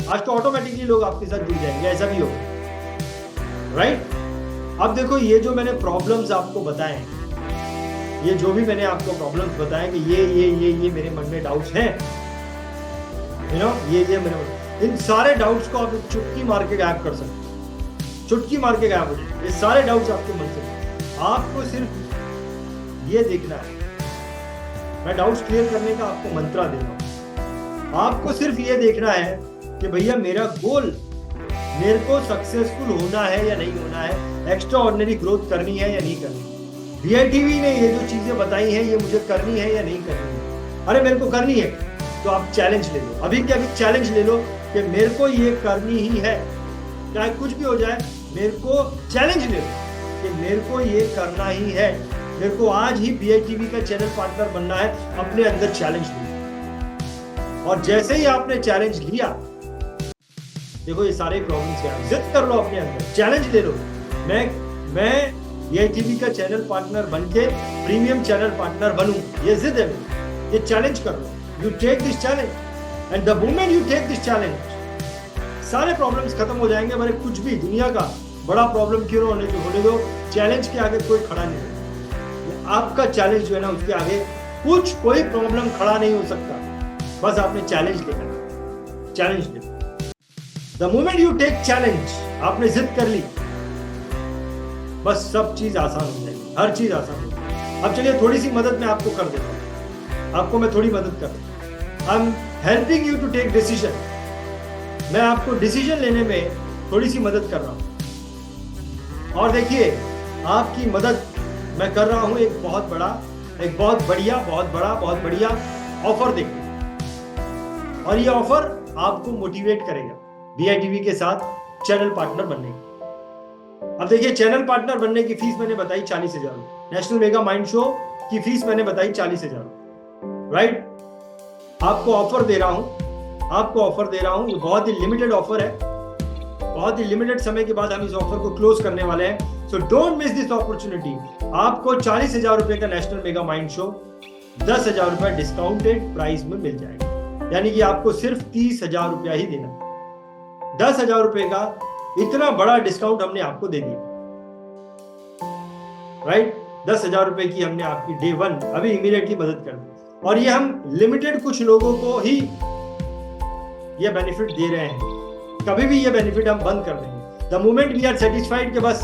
आज तो ऑटोमेटिकली लोग आपके साथ जुड़ जाएंगे, ऐसा भी होगा, राइट। अब देखो, ये जो मैंने प्रॉब्लम्स आपको बताए हैं, ये जो भी मैंने आपको प्रॉब्लम्स बताए कि ये मेरे मन में डाउट्स हैं, यू नो, ये मेरे मन, इन सारे डाउट्स को आप चुटकी मार के गायब कर सकते हैं, चुटकी मार के गायब हो जाए ये सारे डाउट्स आपके मन से। आपको सिर्फ ये देखना है, मैं डाउट्स क्लियर करने का आपको मंत्रा दे रहा हूं। आपको सिर्फ ये देखना है कि भैया मेरा गोल, मेरे को सक्सेसफुल होना है या नहीं होना है, एक्स्ट्रा ऑर्डिनरी ग्रोथ करनी है या नहीं करनी। BITV ने ये जो चीजें बताई हैं, ये मुझे करनी है या नहीं करनी है। अरे मेरे को करनी है, तो आप चैलेंज ले लो, अभी के अभी चैलेंज ले लो कि मेरे को ये करनी ही है, चाहे कुछ भी हो जाए, मेरे को चैलेंज ले लो कि मेरे को ये करना ही है, मेरे को आज ही BITV का चैनल पार्टनर बनना है। अपने अंदर चैलेंज लिया, और जैसे ही आपने चैलेंज लिया, देखो ये सारे प्रॉब्लम्स क्या है, जिद कर लो अपने अंदर, चैलेंज ले लो। मैं VITV का चैनल पार्टनर बन के प्रीमियम चैनल पार्टनर बनूं, ये जिद है मेरी, ये चैलेंज कर लो। You take this challenge and the moment you take this challenge, सारे प्रॉब्लम्स खत्म हो जाएंगे। मेरे कुछ भी दुनिया का बड़ा प्रॉब्लम क्यों होने दो, चैलेंज के आगे कोई खड़ा नहीं है। आपका चैलेंज जो है ना, उसके आगे कोई प्रॉब्लम खड़ा नहीं हो सकता। बस आपने चैलेंज लेना, चैलेंज लेना। The moment you take challenge, आपने जिद कर ली, बस सब चीज आसान हो जाएगी, हर चीज आसान हो जाएगी। अब चलिए थोड़ी सी मदद मैं आपको कर देता हूँ, आपको मैं थोड़ी मदद कर देता हूँ। I am helping you to take decision, मैं आपको डिसीजन लेने में थोड़ी सी मदद कर रहा हूँ। और देखिए, आपकी मदद मैं कर रहा हूँ एक बहुत बढ़िया ऑफर देकर, और ये ऑफर आपको मोटिवेट करेगा VITV के साथ चैनल पार्टनर बनने की। अब देखिए, चैनल पार्टनर बनने की फीस मैंने बताई 40,000, नेशनल मेगा माइंड शो की फीस मैंने बताई 40,000, राइट। आपको ऑफर दे रहा हूं, ये बहुत ही लिमिटेड ऑफर है, बहुत ही लिमिटेड समय के बाद हम इस ऑफर को क्लोज करने वाले हैं। So don't miss this opportunity. आपको 40,000 रुपए का नेशनल मेगा माइंड शो 10,000 रुपए डिस्काउंटेड प्राइस में मिल जाएगा, यानी कि आपको सिर्फ 30,000 रुपया ही देना। 10,000 रुपए का इतना बड़ा डिस्काउंट हमने आपको दे दिया, राइट। 10,000 रुपए की हमने आपकी डे 1 अभी इमीडिएटली मदद कर दी, और ये हम लिमिटेड कुछ लोगों को ही ये बेनिफिट दे रहे हैं। कभी भी ये बेनिफिट हम बंद कर देंगे the moment we are satisfied के बस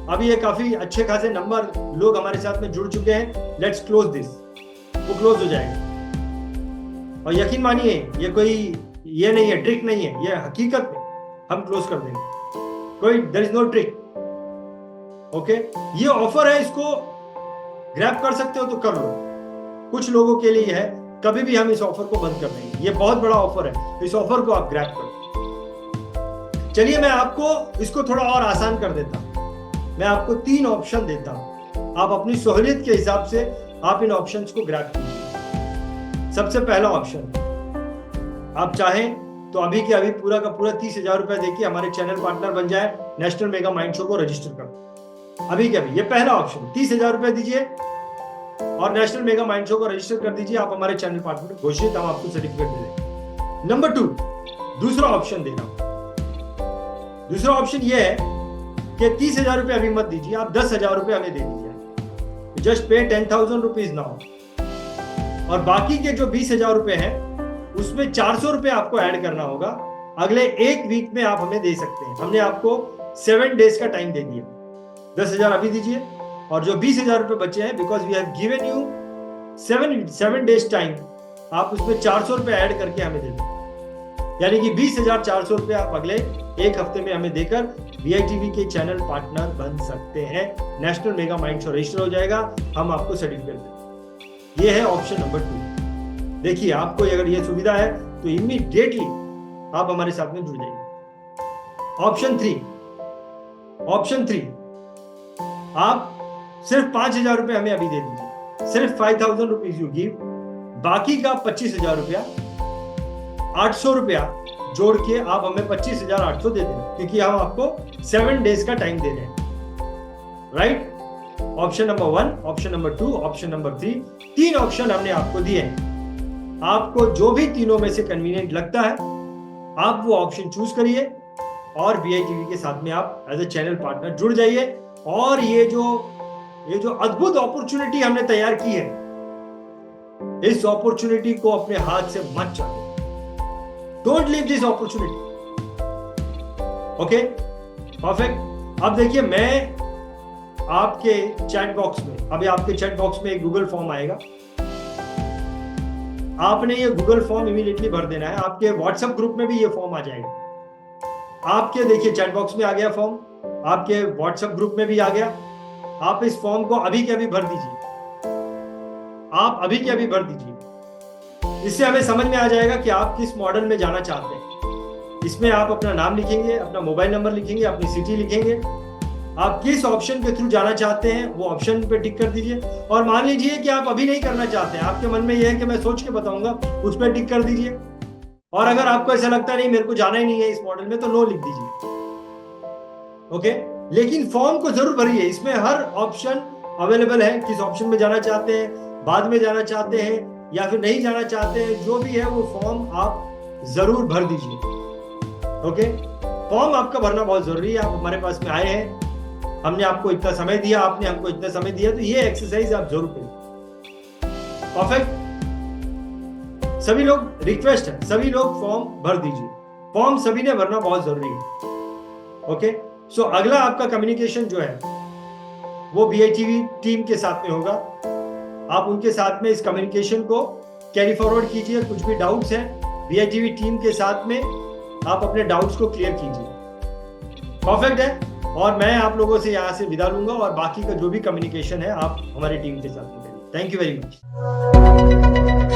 अभी ये काफी अच्छे खासे नंबर लोग हमारे साथ में जुड़ चुके हैं, लेट्स क्लोज दिस, वो क्लोज हो जाएगा। और यकीन मानिए, ये कोई ये नहीं है, ट्रिक नहीं है, ये हकीकत में हम क्लोज कर देंगे, कोई there is no trick. Okay, ये ऑफर है, इसको ग्रैब कर सकते हो तो कर लो, कुछ लोगों के लिए है, कभी भी हम इस ऑफर को बंद कर देंगे। ये बहुत बड़ा ऑफर है, इस ऑफर को आप ग्रैब करो। चलिए मैं आपको इसको थोड़ा और आसान कर देता हूं, मैं आपको 3 ऑप्शन देता हूं, आप अपनी सहूलियत के हिसाब से आप इन ऑप्शंस को ग्रैब कीजिए। सबसे पहला ऑप्शन, आप चाहें तो अभी के अभी पूरा का पूरा 30,000 रुपए देके हमारे चैनल पार्टनर बन जाए, नेशनल मेगा माइंड शो को रजिस्टर कर दो अभी के अभी। ये पहला ऑप्शन, 30,000 रुपए दीजिए और नेशनल मेगा माइंड शो को रजिस्टर कर दीजिए, आप हमारे चैनल पार्टनर घोषित, हम आपको सर्टिफिकेट दे देंगे। नंबर 2, दूसरा ऑप्शन दे रहा हूं। दूसरा ऑप्शन ये है कि 30,000 रुपए अभी मत दीजिए, आप 10,000 रुपए हमें दे दीजिए, जस्ट पे 10,000 रुपीज नाउ, और बाकी के जो 20,000 रुपए हैं उसमें 400 रुपए आपको ऐड करना होगा। अगले 1 वीक में आप हमें दे सकते हैं, हमने आपको 7 डेज का टाइम दे दिया। 10,000 अभी दीजिए, और जो 20,000 रुपए बचे हैं, because we have given you 7 days time, आप उसमें 400 रुपए ऐड करके हमें दे दें, यानी कि 20,400 रुपए आप अगले 1 हफ्ते में हमें देकर VITV के चैनल पार्टनर बन सकते हैं। National mega mind show register हो जाएगा, हम आपको सर्टिफिकेट देंगे। ये है ऑप्शन नंबर 2। देखिए, आपको अगर ये सुविधा है तो इमीडिएटली आप हमारे साथ में जुड़ जाइए। ऑप्शन 3, आप सिर्फ 5,000 रुपए हमें अभी दे दीजिए, सिर्फ 5,000 रुपीज यू गिव, बाकी का 25,000 रुपया, 800 रुपया जोड़ के आप हमें 25,800 दे देना, क्योंकि हम आपको 7 डेज का टाइम दे रहे हैं, right. Option number 1, option number 2, option number 3, 3 option हमने आपको दिए हैं। आपको जो भी तीनों में से कन्वीनियंट लगता है, आप वो ऑप्शन चूज करिए और VITV के साथ में आप एज ए चैनल पार्टनर जुड़ जाइए। और ये जो अद्भुत अपॉर्चुनिटी हमने तैयार की है, इस अपॉर्चुनिटी को अपने हाथ से मत चाहो, don't leave this opportunity. Okay, perfect. अब देखिए, मैं आपके चैट बॉक्स में, अभी आपके चैट बॉक्स में एक गूगल फॉर्म आएगा, आपने ये गूगल फॉर्म इमीडिएटली भर देना है। आपके व्हाट्सएप ग्रुप में भी ये फॉर्म आ जाएगा। आपके देखिए चैट बॉक्स में आ गया फॉर्म, आपके व्हाट्सएप ग्रुप में भी आ गया। आप इस फॉर्म को अभी के अभी भर दीजिए, आप अभी के अभी भर दीजिए। इससे हमें समझ में आ जाएगा कि आप किस मॉडल में जाना चाहते हैं। इसमें आप अपना नाम लिखेंगे, अपना मोबाइल नंबर लिखेंगे, अपनी सिटी लिखेंगे, आप किस ऑप्शन के थ्रू जाना चाहते हैं वो ऑप्शन पे टिक कर दीजिए। और मान लीजिए कि आप अभी नहीं करना चाहते हैं, आपके मन में यह है कि मैं सोच के बताऊंगा, उस पर टिक कर दीजिए। और अगर आपको ऐसा लगता नहीं मेरे को जाना ही नहीं है इस मॉडल में, तो नो लिख दीजिए। ओके, लेकिन फॉर्म को जरूर भरिए, इसमें हर ऑप्शन अवेलेबल है। किस ऑप्शन में जाना चाहते हैं, बाद में जाना चाहते हैं या फिर नहीं जाना चाहते हैं, जो भी है वो फॉर्म आप जरूर भर दीजिए। ओके, फॉर्म आपका भरना बहुत जरूरी है। आप हमारे पास में आए हैं, हमने आपको इतना समय दिया, आपने हमको इतना समय दिया, तो ये एक्सरसाइज आप जरूर करिए। परफेक्ट। सभी लोग, रिक्वेस्ट है, सभी लोग फॉर्म भर दीजिए। फॉर्म सभी ने भरना बहुत जरूरी है। ओके, सो अगला आपका कम्युनिकेशन जो है वो BITV टीम के साथ में होगा। आप उनके साथ में इस कम्युनिकेशन को कैरी फॉरवर्ड कीजिए। कुछ भी डाउट्स हैं BITV टीम के साथ में आप अपने डाउट्स को क्लियर कीजिए। परफेक्ट है। और मैं आप लोगों से यहाँ से विदा लूंगा और बाकी का जो भी कम्युनिकेशन है आप हमारी टीम के साथ में करिए। Thank you very much.